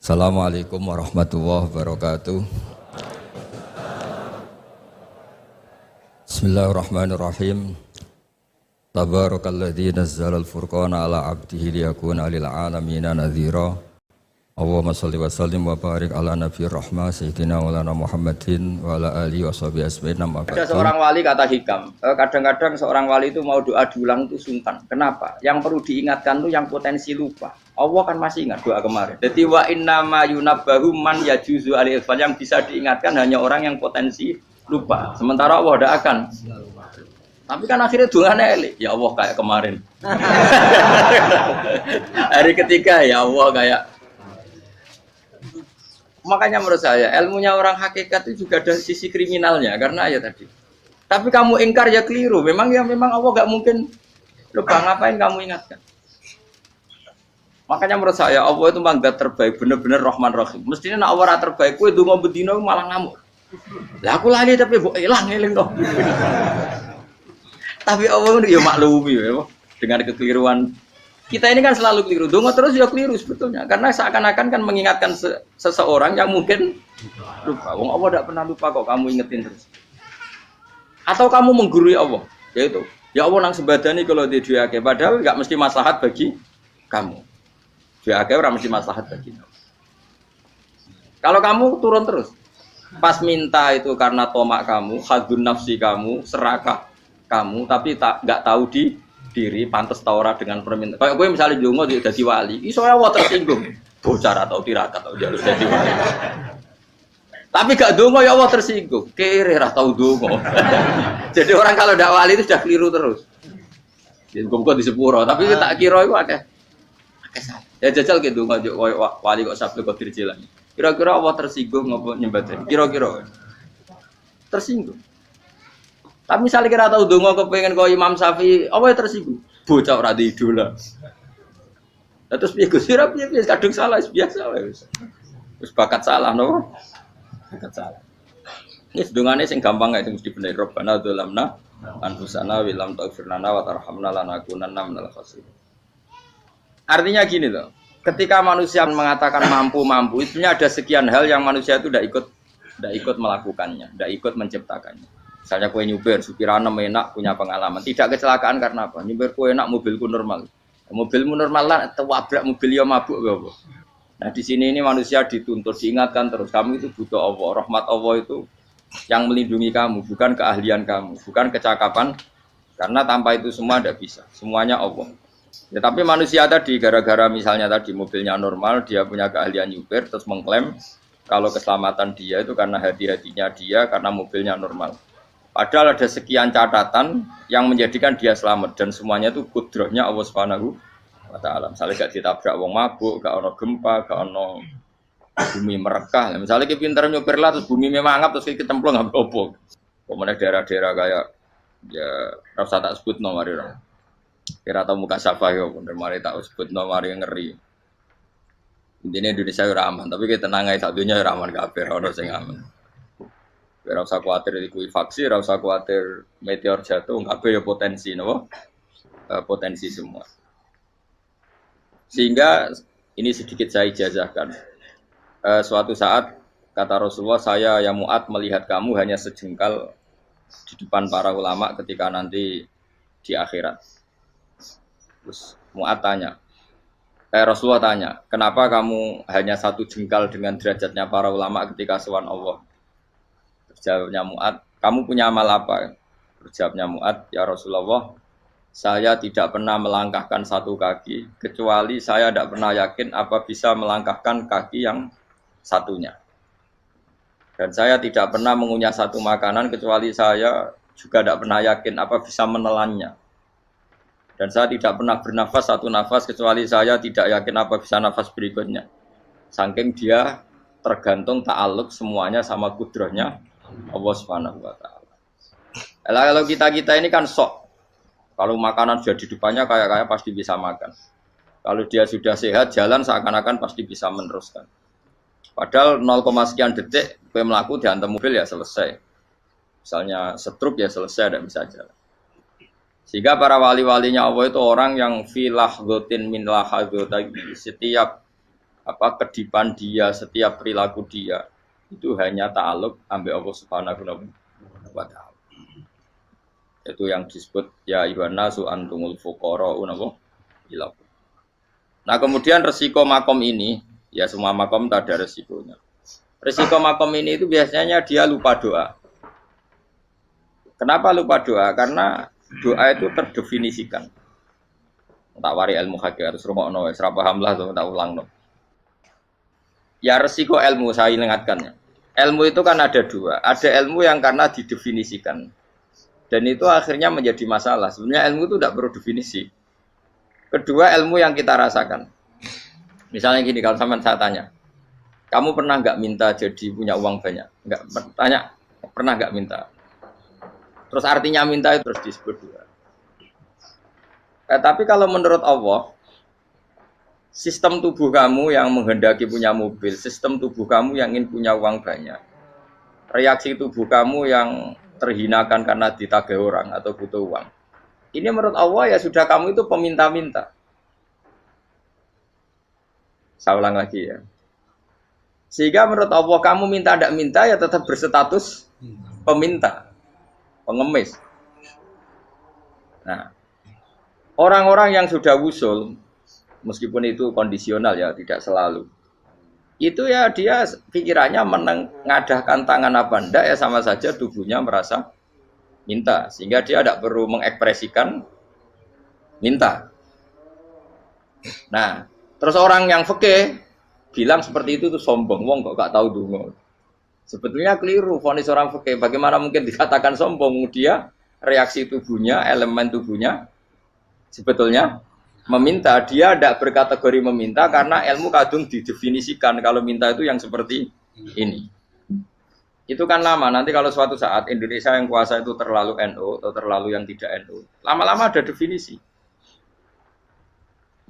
Assalamualaikum warahmatullahi wabarakatuh. Bismillahirrahmanirrahim. Tabarakalladzi nazzala al-furqana ala 'abdihi liyakuna lil 'alamina nadhira. Allahumma shalli wa sallim wa barik ala nabiyir rahmah sayyidina maulana Muhammadin wa ala alihi washabihi ajmain. Ada seorang wali kata hikam, kadang-kadang seorang wali itu mau doa diulang itu sungkan. Kenapa? Yang perlu diingatkan itu yang potensi lupa. Allah kan masih ingat doa kemarin. Jadi wa inna ma yunabbahu man yajuzu al-ighfal, yang bisa diingatkan hanya orang yang potensi lupa. Sementara Allah tidak akan. Tapi kan akhirnya doanya elik. Ya Allah kayak kemarin. Hari ketiga ya Allah kayak. Makanya menurut saya ilmunya orang hakikat itu juga ada sisi kriminalnya karena ya tadi. Tapi kamu ingkar ya keliru. Memang Allah gak mungkin lupa, ngapain kamu ingatkan. Makanya menurut saya Allah itu mangga terbaik, bener-bener Rahman Rahim. Mestinya nak Allah terbaik, kue dungo bedino malah ngamuk. Lah aku lali tapi mbok eling dong. Tapi Allah itu ya maklumi ya, dengan kekeliruan. Kita ini kan selalu keliru, dongo terus ya keliru sebetulnya. Karena seakan-akan kan mengingatkan seseorang yang mungkin lupa. Wong Allah tidak pernah lupa kok, kamu ingetin terus. Atau kamu menggurui Allah, yaitu ya Allah nang sebadani kalau di diake, padahal nggak mesti maslahat bagi kamu. Diake orang mesti maslahat bagi kamu. Kalau kamu turun terus, pas minta itu karena tomak kamu, hadun nafsi kamu, serakah kamu, tapi nggak tahu diri pantas taura dengan permintaan. Kayak gue misalnya jongo jadi wali, iso Allah tersinggung. Bocor atau tirakat atau jalur jadi wali. Tapi gak dongo ya Allah tersinggung. Kere ra tau dongo. Jadi orang kalau ndak wali itu sudah keliru terus. Jadi gue di sepuro, tapi tak kira itu akeh salah. Ya jajal gitu dongo wali kok sabtu kok dirjilan. Kira-kira Allah tersinggung ngopo nyembah. Kira-kira tersinggung. Tapi misalnya kira tahu dongo kepengen kau Imam Syafi'i, apa yang tersinggung? Bocah ora di idola. Terus piye Gus? Piye kadung salah biasa wis. Wis bakat salah no. Bakat salah. Ini dongane sing gampang itu mesti bener. Rabbana dzalamna anfusana wa lam taghfir lana wa tarhamna lanakunanna minal khasirin. Artinya gini loh. Ketika manusia mengatakan mampu, itu ada sekian hal yang manusia itu tidak ikut melakukannya, tidak ikut menciptakannya. Misalnya kue nyupir, supirana enak, punya pengalaman. Tidak kecelakaan karena apa? Nyupir kue enak, mobilku normal. Mobilmu normal lah, wabrak mobil yang mabuk. Apa? Nah di sini ini manusia dituntut, diingatkan terus. Kamu itu butuh Allah. Rahmat Allah itu yang melindungi kamu, bukan keahlian kamu, bukan kecakapan. Karena tanpa itu semua tidak bisa. Semuanya Allah. Ya, tapi manusia tadi, gara-gara misalnya tadi mobilnya normal, dia punya keahlian nyupir, terus mengklaim kalau keselamatan dia itu karena hati-hatinya dia, karena mobilnya normal. Padahal ada sekian catatan yang menjadikan dia selamat dan semuanya itu kudrahnya Allah Subhanahu wa taala. Misalnya gak ditabrak wong mabuk, gak ono gempa, gak ono bumi merekah. Misalnya kita pinter nyopir lah terus bumi memangap terus kita kecemplung nggak apa-apa. Kemudian daerah-daerah kayak ya rasa tak sebut no mari orang. Kira tahu muka siapa ya, bener mari tak sebut no mari ngeri. Intinya Indonesia ora aman, tapi kita tenang aja satunya ora aman kabeh, ora sing aman. Ora usah kuwatir likuifaksi, ora usah kuwatir meteor jatuh, kabeh ya potensi napa? Potensi semua. Sehingga ini sedikit saya ijazahkan. Suatu saat kata Rasulullah, saya ya Mu'ad melihat kamu hanya sejengkal di depan para ulama ketika nanti di akhirat. Terus Mu'ad tanya, Rasulullah tanya, kenapa kamu hanya satu jengkal dengan derajatnya para ulama ketika sowan Allah? Jawabnya Mu'ad, kamu punya amal apa? Jawabnya Mu'ad, ya Rasulullah, saya tidak pernah melangkahkan satu kaki, kecuali saya tidak pernah yakin apa bisa melangkahkan kaki yang satunya. Dan saya tidak pernah mengunyah satu makanan, kecuali saya juga tidak pernah yakin apa bisa menelannya. Dan saya tidak pernah bernafas satu nafas, kecuali saya tidak yakin apa bisa nafas berikutnya. Saking dia tergantung ta'aluk semuanya sama kudrahnya Allah Subhanahu wa taala. Kalau kita ini kan sok. Kalau makanan sudah di depannya kayak pasti bisa makan. Kalau dia sudah sehat jalan seakan-akan pasti bisa meneruskan. Padahal 0, sekian detik gue melaku dihantam mobil ya selesai. Misalnya stroke ya selesai dan bisa jalan. Sehingga para wali-walinya Allah itu orang yang fi lahzatin min lahadzati, setiap apa kedipan dia, setiap perilaku dia itu hanya ta'aluk ambek Allah Subhanahu wa taala. Itu yang disebut ya ayyuhan nasu antumul fuqara'u ila. Nah, kemudian resiko makom ini, ya semua makom tak ada resikonya. Resiko makom ini itu biasanya dia lupa doa. Kenapa lupa doa? Karena doa itu terdefinisikan. Tak wari ilmu hakikat terus rungokno wis ra paham lah tak ulang no. Ya resiko ilmu saya ingatkannya. Ilmu itu kan ada dua. Ada ilmu yang karena didefinisikan. Dan itu akhirnya menjadi masalah. Sebenarnya ilmu itu tidak perlu definisi. Kedua, ilmu yang kita rasakan. Misalnya gini, kalau sama saya tanya, kamu pernah nggak minta jadi punya uang banyak? Nggak tanya, pernah nggak minta? Terus artinya minta itu terus disebut dua. Tapi kalau menurut Allah, sistem tubuh kamu yang menghendaki punya mobil, sistem tubuh kamu yang ingin punya uang banyak, reaksi tubuh kamu yang terhinakan karena ditagih orang atau butuh uang. Ini menurut Allah ya sudah kamu itu peminta-minta. Saya ulang lagi ya. Sehingga menurut Allah kamu minta tidak minta ya tetap berstatus peminta, pengemis. Nah, orang-orang yang sudah wusul, meskipun itu kondisional ya, tidak selalu. Itu ya dia pikirannya mengadahkan tangan apa enggak ya sama saja tubuhnya merasa minta. Sehingga dia tidak perlu mengekspresikan minta. Nah, terus orang yang fikih bilang seperti itu tuh sombong. Wong kok gak tahu dungo. Sebetulnya keliru vonis orang fikih. Bagaimana mungkin dikatakan sombong? Dia reaksi tubuhnya, elemen tubuhnya sebetulnya meminta. Dia tidak berkategori meminta karena ilmu kadung didefinisikan kalau minta itu yang seperti ini. Itu kan lama. Nanti kalau suatu saat Indonesia yang kuasa itu terlalu NU atau terlalu yang tidak NU, lama-lama ada definisi.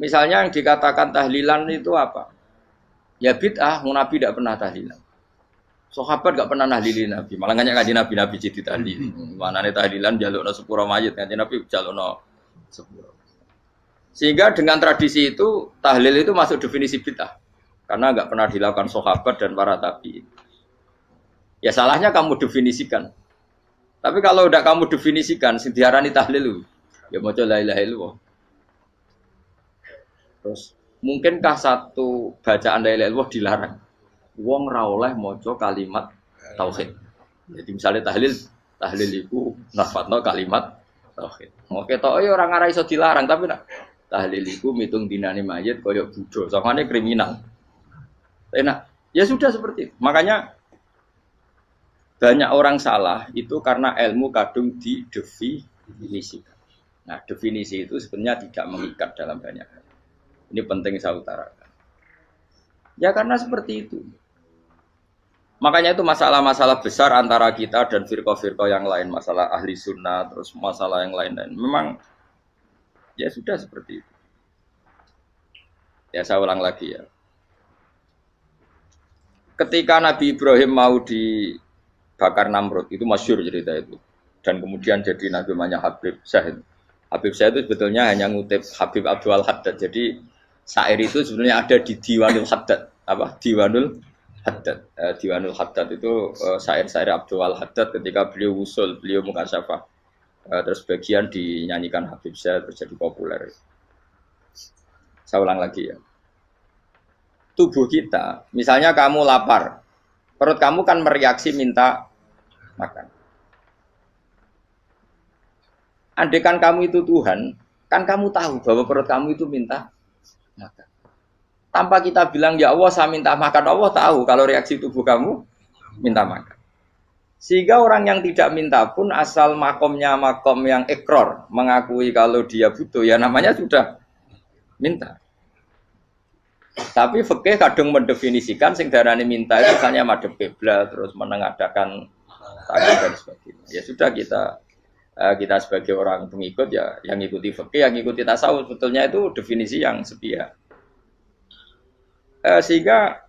Misalnya yang dikatakan tahlilan itu apa? Ya bid'ah, Nabi tidak pernah tahlilan. Sahabat gak pernah nahlilin Nabi. Malah nggak ngaji Nabi jadi tahlil. Mana nih tahlilan jalukno sepuro mayit, ngaji Nabi jalukno sepuro. Sehingga dengan tradisi itu tahlil itu masuk definisi bid'ah karena nggak pernah dilakukan sahabat dan para tabi'in. Ya salahnya kamu definisikan. Tapi kalau udah kamu definisikan, diarani tahlil, ya maca la ilaha illallah. Terus mungkinkah satu bacaan la ilaha illallah dilarang? Wong ra oleh maca kalimat tauhid. Jadi misalnya tahlil iku nafadno kalimat tauhid. Oke tok ya ora ngara iso dilarang tapi nak tahlil iku mitung dinane mayit koyo Buddha, samane kriminal. Enak. Ya sudah seperti itu. Makanya banyak orang salah itu karena ilmu kadung didefinisikan. Nah, definisi itu sebenarnya tidak mengikat dalam banyak hal. Ini penting saya utarakan. Ya karena seperti itu. Makanya itu masalah-masalah besar antara kita dan firqah-firqah yang lain, masalah ahli sunnah, terus masalah yang lain-lain. Memang ya sudah seperti itu. Ya saya ulang lagi ya. Ketika Nabi Ibrahim mau dibakar Namrud, itu masyhur cerita itu. Dan kemudian jadi Nabi namanya Habib Syahid. Habib Syahid itu sebetulnya hanya ngutip Habib Abdul Haddad. Jadi syair itu sebenarnya ada di Diwanul Haddad. Apa? Diwanul Haddad. Diwanul Haddad itu syair-syair Abdul Haddad ketika beliau usul, beliau mukasyafah. Terus bagian dinyanyikan Habib Syahid terjadi populer. Saya ulang lagi ya. Tubuh kita, misalnya kamu lapar, perut kamu kan mereaksi minta makan. Andaikan kamu itu Tuhan, kan kamu tahu bahwa perut kamu itu minta makan. Tanpa kita bilang, ya Allah saya minta makan, Allah tahu kalau reaksi tubuh kamu minta makan. Sehingga orang yang tidak minta pun asal makomnya makom yang ikror, mengakui kalau dia butuh, ya namanya sudah minta. Tapi fikih kadang mendefinisikan sing darane minta itu hanya madhep kiblat terus menengadakan tangan dan sebagainya. Ya sudah kita sebagai orang pengikut ya yang ikuti fikih, yang ikuti tasawuf sebetulnya itu definisi yang sepihak. Sehingga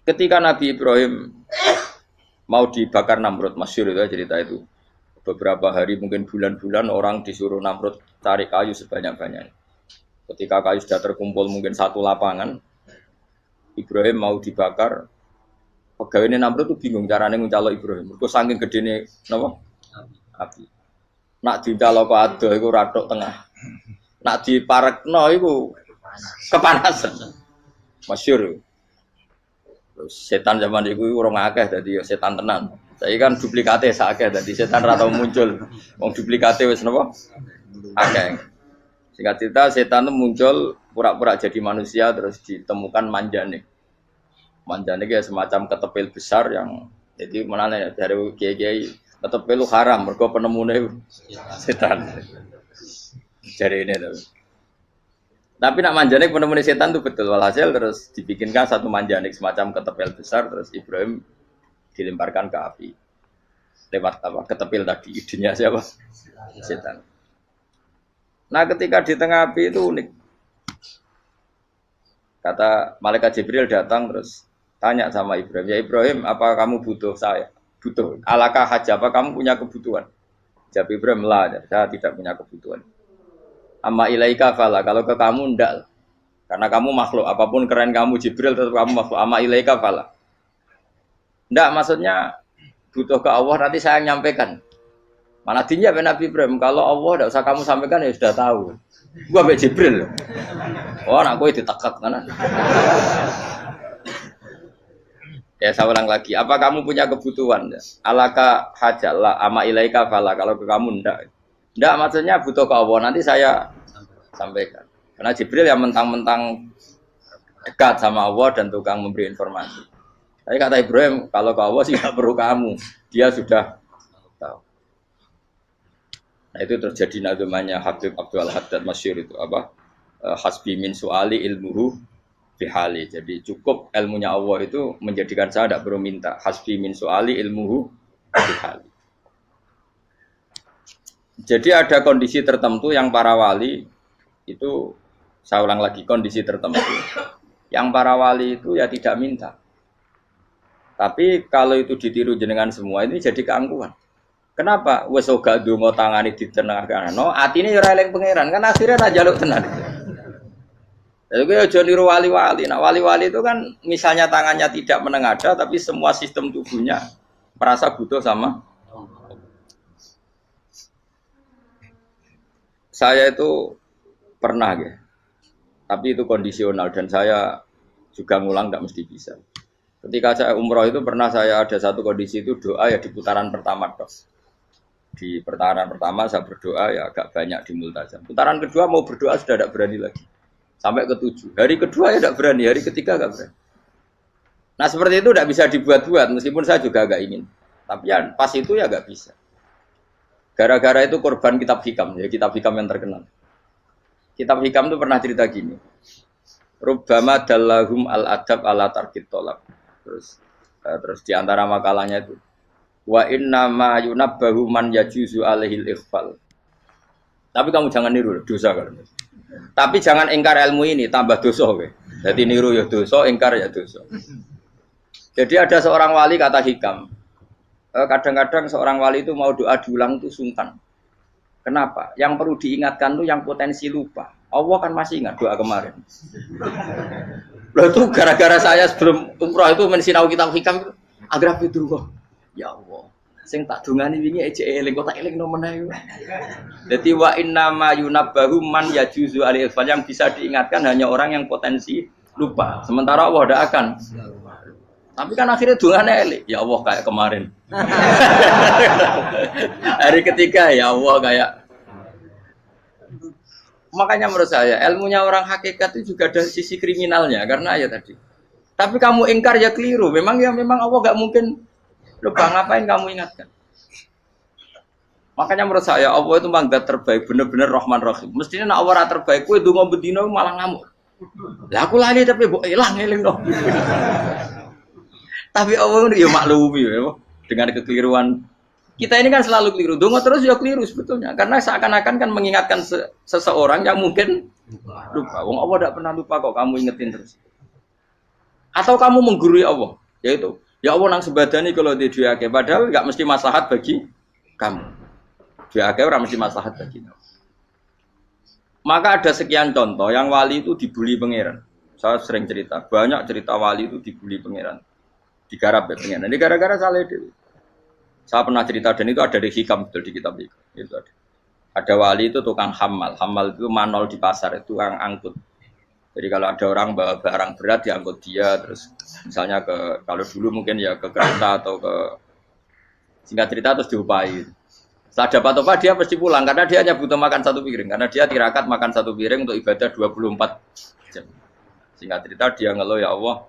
ketika Nabi Ibrahim mau dibakar Namrud, masyhur itu cerita itu. Beberapa hari mungkin bulan-bulan orang disuruh Namrud cari kayu sebanyak-banyaknya. Ketika kayu sudah terkumpul mungkin satu lapangan, Ibrahim mau dibakar. Pegawainya Namrud tuh bingung caranya nguncalok Ibrahim. Mergo saking gedene napa? Api. Nak dincalok ado iku ratok tengah. Nak diparekno iku kepanasan. Masyhur. Terus setan zaman iku ora akeh dadi ya setan tenan. Saiki kan duplikate sakeh dadi setan ra tau muncul. Wong duplikate wis napa? Akeh. Singkat cerita setan itu muncul pura-pura jadi manusia terus ditemukan manjane. Manjane kayak semacam ketepil besar yang jadi menane dari kiai-kiai ketepil itu haram mergo penemune setan. Jadi ini tuh. Tapi nak manjanik penemune setan itu betul walhasil terus dibikinkan satu manjanik semacam ketepil besar terus Ibrahim dilemparkan ke api. Lewat apa? Ketepil tadi idenya siapa? Setan. Nah, ketika di tengah api itu unik. Kata malaikat Jibril datang terus tanya sama Ibrahim, ya Ibrahim, apa kamu butuh saya? Butuh. Alakah haja, apa kamu punya kebutuhan? Jawab Ibrahim, lah, saya tidak punya kebutuhan. Amma ilaika fala, kalau ke kamu ndak. Karena kamu makhluk, apapun keren kamu Jibril tetap kamu makhluk. Amma ilaika fala. Ndak, maksudnya butuh ke Allah nanti saya nyampaikan. Mana dinya Nabi Ibrahim, kalau Allah tidak usah kamu sampaikan ya sudah tahu. Gua ambek Jibril. Oh, anak gue ditekak kan. Ya saya ulang lagi, apa kamu punya kebutuhan? Alaka hajalla ama ilaika fala, kalau ke kamu ndak. Ndak maksudnya butuh ke Allah nanti saya sampaikan. Karena Jibril yang mentang-mentang dekat sama Allah dan tukang memberi informasi. Tapi kata Ibrahim, kalau ke Allah sih nggak perlu kamu, dia sudah tahu. Nah itu terjadi nazmannya Habib Abdul Haddad masyhur itu apa? Hasbi min su'ali ilmuhu bihali. Jadi cukup ilmunya Allah itu menjadikan saya tidak perlu minta. Hasbi min su'ali ilmuhu bihali. Jadi ada kondisi tertentu yang para wali itu, saya ulang lagi, kondisi tertentu yang para wali itu ya tidak minta. Tapi kalau itu ditiru jenengan semua ini jadi keangkuhan. Kenapa? Wes ora ndonga tangane ditenangkan. Atine ya ora eling pangeran, kan akhirnya ra njaluk tenan. Jadi gue aja niru wali-wali. Nah wali-wali itu kan misalnya tangannya tidak menengadah, tapi semua sistem tubuhnya merasa butuh sama. Saya itu pernah ya, tapi itu kondisional dan saya juga ngulang tidak mesti bisa. Ketika saya umroh itu pernah saya ada satu kondisi itu doa ya di putaran pertama toh. Di putaran pertama saya berdoa ya agak banyak di multazam. Putaran kedua mau berdoa sudah tidak berani lagi. Sampai ke-7. Hari kedua ya tidak berani, hari ketiga tidak berani. Nah seperti itu tidak bisa dibuat-buat, meskipun saya juga agak ingin. Tapi ya pas itu ya nggak bisa. Gara-gara itu korban kitab hikam, ya kitab hikam yang terkenal. Kitab hikam itu pernah cerita gini. Rubbama dallahum al-adab ala tarkit tolak. Terus di antara makalahnya itu. Wa inna ma yunabbahu man yajuzu alaihil ikhfal. Tapi kamu jangan niru, dosa kan. Tapi jangan ingkar ilmu ini, tambah dosa. Jadi niru ya dosa, ingkar ya dosa. Jadi ada seorang wali kata hikam. Kadang-kadang seorang wali itu mau doa diulang itu sungkan. Kenapa? Yang perlu diingatkan itu yang potensi lupa. Allah kan masih ingat doa kemarin. Loh itu gara-gara saya sebelum umroh itu mensinau kitab hikam agar itu kok. Ya Allah, sing tak dungani wingi ejek eling kok tak eling nomen ae. Dadi wa inna ma yunabbahu man yajuzu al-ifal, yang bisa diingatkan hanya orang yang potensi lupa. Sementara Allah tidak akan. Tapi kan akhirnya dungane eling. Ya Allah kayak kemarin. Hari ketiga ya Allah kayak. Makanya menurut saya ilmunya orang hakikat itu juga ada sisi kriminalnya karena ya tadi. Tapi kamu ingkar ya keliru. Memang Allah enggak mungkin lupa, ngapain kamu ingatkan? Makanya menurut saya Allah itu mangga terbaik, bener-bener Rahman Rahim. Mestinya nak Allah terbaik, kue dungo bedino malah ngamuk. Lah aku lali tapi mbok eling dong. Tapi Allah itu ya maklumi ya, dengan kekeliruan. Kita ini kan selalu keliru. Dungo terus ya keliru sebetulnya, karena seakan-akan kan mengingatkan seseorang yang mungkin lupa. Wong Allah tidak pernah lupa kok, kamu ingetin terus. Atau kamu menggurui Allah, yaitu ya Allah nang sebadani kalau di duake, padahal enggak mesti maslahat bagi kamu. Duake ora mesti maslahat bagi kamu. Maka ada sekian contoh yang wali itu dibully pangeran. Saya sering cerita, banyak cerita wali itu dibully pangeran, digarap ya pangeran. Ini gara-gara salah itu. Saya pernah cerita dan itu ada di hikam betul di kitab itu ada. Ada wali itu tukang hamal, hamal itu manol di pasar itu tukang angkut. Jadi kalau ada orang bawa barang berat diangkut dia, terus misalnya kalau dulu mungkin ya ke kereta atau ke singkat cerita terus diupahi. Setelah dapat apa dia pasti pulang karena dia hanya butuh makan satu piring karena dia tirakat makan satu piring untuk ibadah 24 jam. Singkat cerita dia ngeluh ya Allah,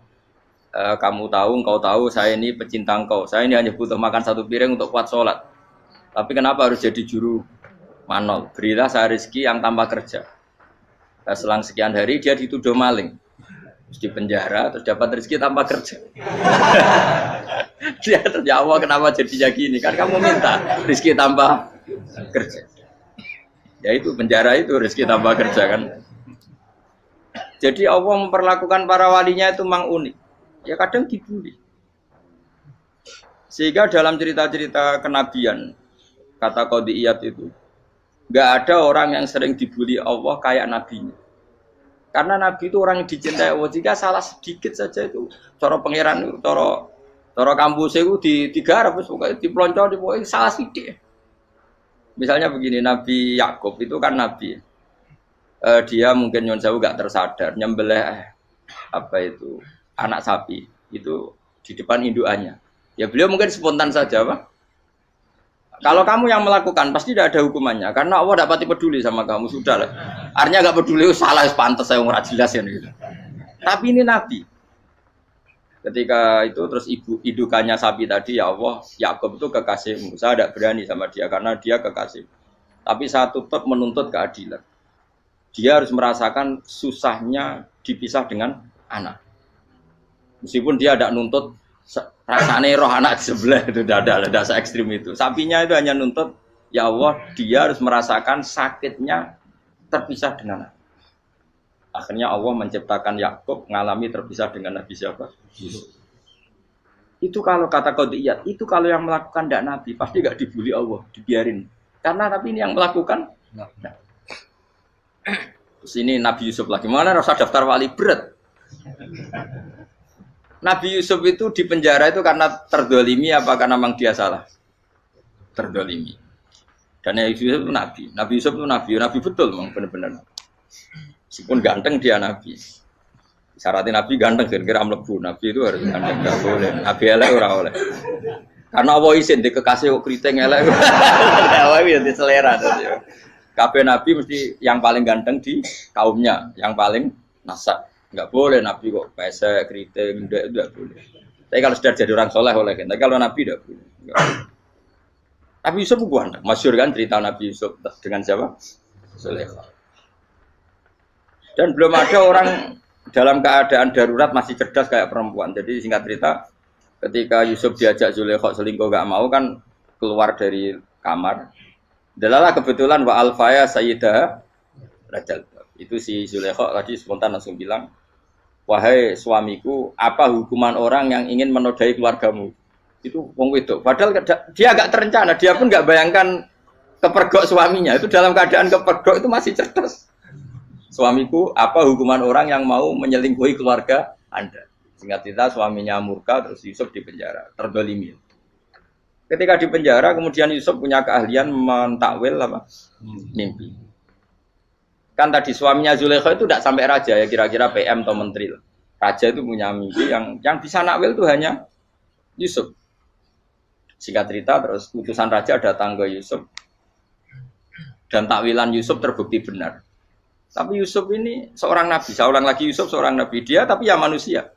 kamu tahu, engkau tahu saya ini pecinta engkau. Saya ini hanya butuh makan satu piring untuk kuat sholat. Tapi kenapa harus jadi juru manol? Berilah saya rezeki yang tanpa kerja. Nah, selang sekian hari dia dituduh maling. Terus di penjara, terus dapat rezeki tanpa kerja. Dia terjawab kenapa jadinya gini? Kan kamu minta rezeki tanpa kerja. Ya itu penjara itu rezeki tanpa kerja kan. Jadi Allah memperlakukan para walinya itu memang unik. Ya kadang dibully. Sehingga dalam cerita-cerita kenabian, kata Qadiyat itu, nggak ada orang yang sering dibully Allah kayak nabinya. Karena nabi itu orang yang dicintai Allah. Jika salah sedikit saja itu, cara pangeran, cara kampus itu digarap, pokoknya dipelonco, pokoknya salah sedikit. Misalnya begini, Nabi Yakub itu kan nabi. Dia mungkin nyon jauh gak tersadar nyembelih anak sapi itu di depan indukannya. Ya beliau mungkin spontan saja, Pak. Kalau kamu yang melakukan pasti tidak ada hukumannya karena Allah tidak pati peduli sama kamu sudah lah. Artinya gak peduli salah pantas saya ora jelas ya gitu. Tapi ini nabi. Ketika itu terus indukannya sapi tadi ya Allah, Yakub itu kekasihmu. Saya tidak berani sama dia karena dia kekasih. Tapi saya tetap menuntut keadilan. Dia harus merasakan susahnya dipisah dengan anak. Meskipun dia tidak nuntut rasanya roh anak sebelah itu tidak se ekstrim itu. Sapinya itu hanya nuntut ya Allah dia harus merasakan sakitnya terpisah dengan anak. Akhirnya Allah menciptakan Yakub mengalami terpisah dengan Nabi siapa? Yusuf. Itu kalau kata Qadiyat, itu kalau yang melakukan tidak Nabi pasti gak dibully Allah, dibiarin. Karena Nabi ini yang melakukan. Nah. Terus ini Nabi Yusuf lagi. Mana rasa daftar wali berat? Nabi Yusuf itu di penjara itu karena terdolimi apa karena memang dia salah? Terdolimi. Dan Nabi Yusuf itu Nabi. Nabi Yusuf itu Nabi. Nabi betul memang benar-benar. Meskipun ganteng dia Nabi. Syaratnya Nabi ganteng kira-kira mlebu. Nabi itu harus ganteng. Gak boleh. Nabi elek ora oleh. Karena Allah izin di kekasih kok kriting elek. Allah itu selera. Kabeh Nabi mesti yang paling ganteng di kaumnya, yang paling nasab. Enggak boleh Nabi kok pesek, keriting, enggak boleh. Tapi kalau sudah jadi orang soleh oleh kan. Tapi kalau Nabi enggak boleh. Nabi Yusuf bukan, masyhur kan cerita Nabi Yusuf dengan siapa? Zulaikha. Dan belum ada orang dalam keadaan darurat masih cerdas kayak perempuan. Jadi singkat cerita, ketika Yusuf diajak Zulaikha selingkuh enggak mau kan keluar dari kamar. Dalalah kebetulan wa alfaya sayyidah rajal. Itu si Zulaikha tadi spontan langsung bilang, wahai suamiku, apa hukuman orang yang ingin menodai keluargamu? Itu wong wedok. Padahal dia agak terencana, dia pun nggak bayangkan kepergok suaminya. Itu dalam keadaan kepergok itu masih cerdas. Suamiku, apa hukuman orang yang mau menyelingkuhi keluarga Anda? Singkat cerita suaminya murka, terus Yusuf di penjara, terdolimi. Ketika di penjara, kemudian Yusuf punya keahlian mentakwil apa? Mimpi. Kan tadi suaminya Zulaikha itu tidak sampai raja ya, kira-kira PM atau menteri. Raja itu punya mimpi yang bisa nakwil itu hanya Yusuf. Singkat cerita terus utusan raja datang ke Yusuf dan takwilan Yusuf terbukti benar. Tapi Yusuf ini seorang nabi, seorang lagi Yusuf seorang nabi dia tapi ya manusia.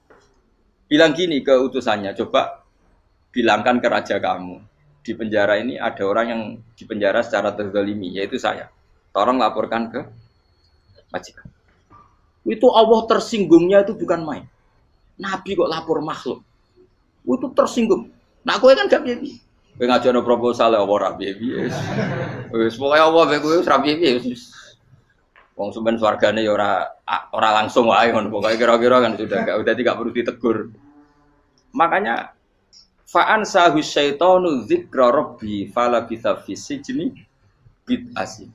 Bilang gini ke utusannya, coba bilangkan ke raja kamu di penjara ini ada orang yang di penjara secara terzalimi yaitu saya. Tolong laporkan ke majikan. Itu Allah tersinggungnya itu bukan main. Nabi kok lapor makhluk. Itu tersinggung. Nah kowe kan gak piye. Kowe ngajono proposal ya ora piye. Wis pokoke Allah kowe wis ra piye wis. Wong sampean swargane ya ora langsung wae ngono pokoke kira-kira kan sudah gak perlu ditegur. Makanya fa'an sahu syaitanu dzikra rabbi fala bisa fi sijni bid'asin.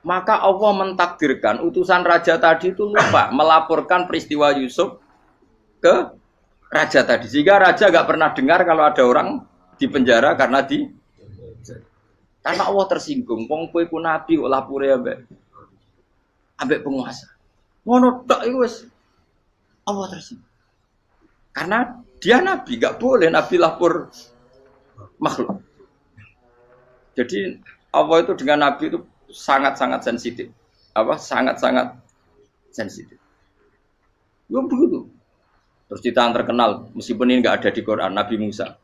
Maka Allah mentakdirkan utusan raja tadi itu lupa melaporkan peristiwa Yusuf ke raja tadi. Sehingga raja gak pernah dengar kalau ada orang di penjara karena Allah tersinggung. Wong kowe ku nabi kok lapore ambek penguasa. Ngono tok iku wis Allah tersinggung. Karena dia nabi, gak boleh nabi lapor makhluk. Jadi Allah itu dengan nabi itu sangat-sangat sensitif. Sangat-sangat sensitif. Ya begitu. Terus cerita yang terkenal, meskipun ini nggak ada di Quran, Nabi Musa.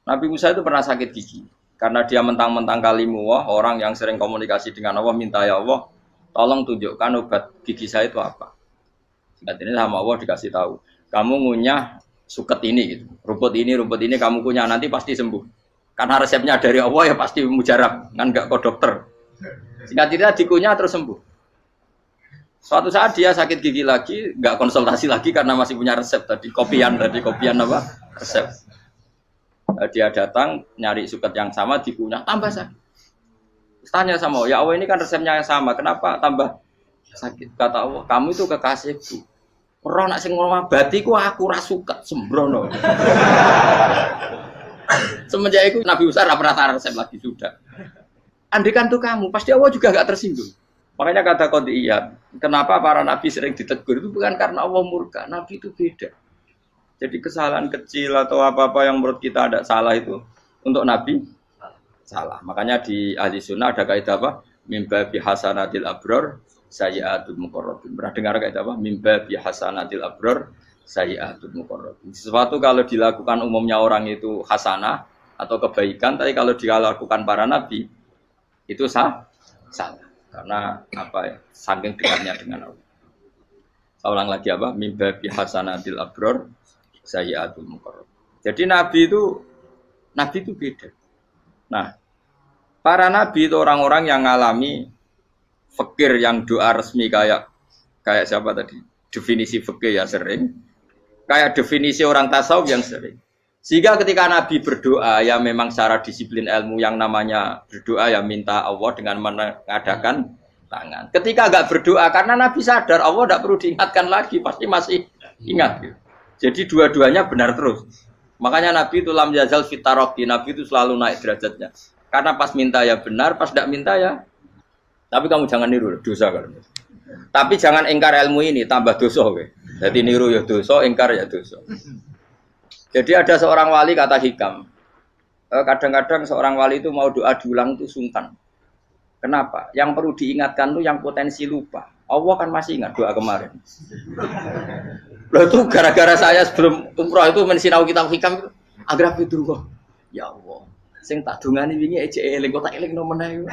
Nabi Musa itu pernah sakit gigi. Karena dia mentang-mentang kalimullah, orang yang sering komunikasi dengan Allah, minta ya Allah, tolong tunjukkan obat gigi saya itu apa. Singkat ini sama Allah dikasih tahu. Kamu ngunyah suket ini, gitu. Rumput ini kamu kunyah, nanti pasti sembuh. Karena resepnya dari Allah ya pasti mujarab, kan nggak kok dokter. Singkat cerita dikunyah terus sembuh. Suatu saat dia sakit gigi lagi, nggak konsultasi lagi karena masih punya resep tadi kopian apa resep. Dia datang nyari suket yang sama dikunyah tambah sakit. Tanya sama Allah, ya Allah ini kan resepnya yang sama, kenapa tambah sakit? Kata Allah, kamu itu kekasihku. Orang nak sing ngobati ku aku ra suket sembrono. Semenjak itu Nabi Musa pernah taruh resep lagi sudah. Andikan tuh kamu, pasti Allah juga gak tersinggung. Makanya kata Qadiyat, kenapa para nabi sering ditegur itu bukan karena Allah murka, nabi itu beda. Jadi kesalahan kecil atau apa-apa yang menurut kita ada salah itu untuk nabi salah. Makanya di ahli sunnah ada kaidah apa? Mimba bihasanatil abror sayyi'atul muqarrabin. Pernah dengar kaidah apa? Mimba bihasanatil abror sayyi'atul muqarrabin. Sesuatu kalau dilakukan umumnya orang itu hasanah atau kebaikan, tapi kalau dilakukan para nabi itu salah karena apa ya, saking dekatnya dengan Allah. Saya ulang lagi apa? Mimba bihasanatil abror sayyi'atul muqarrab. Jadi nabi itu beda. Nah, para nabi itu orang-orang yang ngalami fikir yang doa resmi kayak siapa tadi? Definisi fikir ya sering. Kayak definisi orang tasawuf yang sering. Sehingga ketika Nabi berdoa, ya memang secara disiplin ilmu yang namanya berdoa ya minta Allah dengan mengadakan tangan. Ketika enggak berdoa, karena Nabi sadar Allah tidak perlu diingatkan lagi, pasti masih ingat. Jadi dua-duanya benar terus. Makanya Nabi itu lam yazal fitaroki, Nabi itu selalu naik derajatnya. Karena pas minta ya benar, pas tidak minta ya. Tapi kamu jangan niru, dosa kan. Tapi jangan ingkar ilmu ini, tambah dosa. Jadi niru ya dosa, ingkar ya dosa. Jadi ada seorang wali kata Hikam, kadang-kadang seorang wali itu mau doa diulang itu sungkan. Kenapa? Yang perlu diingatkan itu yang potensi lupa. Allah kan masih ingat doa kemarin. Loh itu gara-gara saya sebelum umroh itu mensinau kitab Hikam itu agar itu ya Allah, sing tak dungani wingi ejek eling kok tak eling no meneh.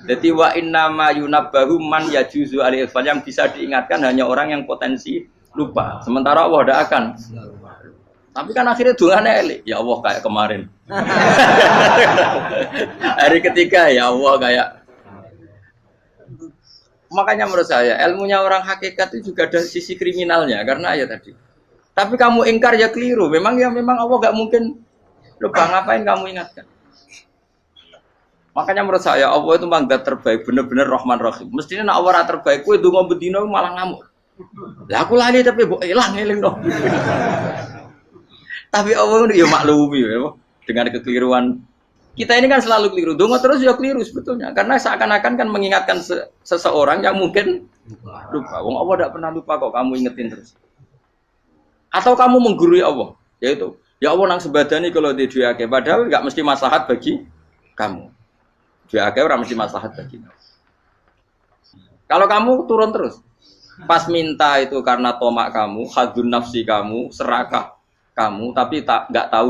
Dadi wa inna ma yunabbahu man yajuzu alaihi yang bisa diingatkan hanya orang yang potensi lupa. Sementara Allah tidak akan. Tapi kan akhirnya dungane elik. Ya Allah kayak kemarin. Hari ketiga ya Allah kayak. Makanya menurut saya ilmunya orang hakikat itu juga ada sisi kriminalnya karena ya tadi. Tapi kamu ingkar ya keliru. Memang Allah gak mungkin lupa, ngapain kamu ingatkan. Makanya menurut saya Allah itu memang zat terbaik, benar-benar Rahman Rahim. Mestinya nak Allah terbaik, kowe donga bedino malah ngamuk. Lah aku lali tapi mbok eling dong. Tapi Allah ya maklumi ya, dengan kekeliruan. Kita ini kan selalu keliru. Donga terus ya keliru sebetulnya. Karena seakan-akan kan mengingatkan seseorang yang mungkin lupa. Wong Allah tidak pernah lupa kok, kamu ingetin terus. Atau kamu menggurui Allah, yaitu ya Allah nang sebadani kalau di duake, padahal enggak mesti maslahat bagi kamu. Duake ora mesti maslahat bagi kamu. Kalau kamu turun terus, pas minta itu karena tomak kamu, hadun nafsi kamu, serakah kamu, tapi enggak tahu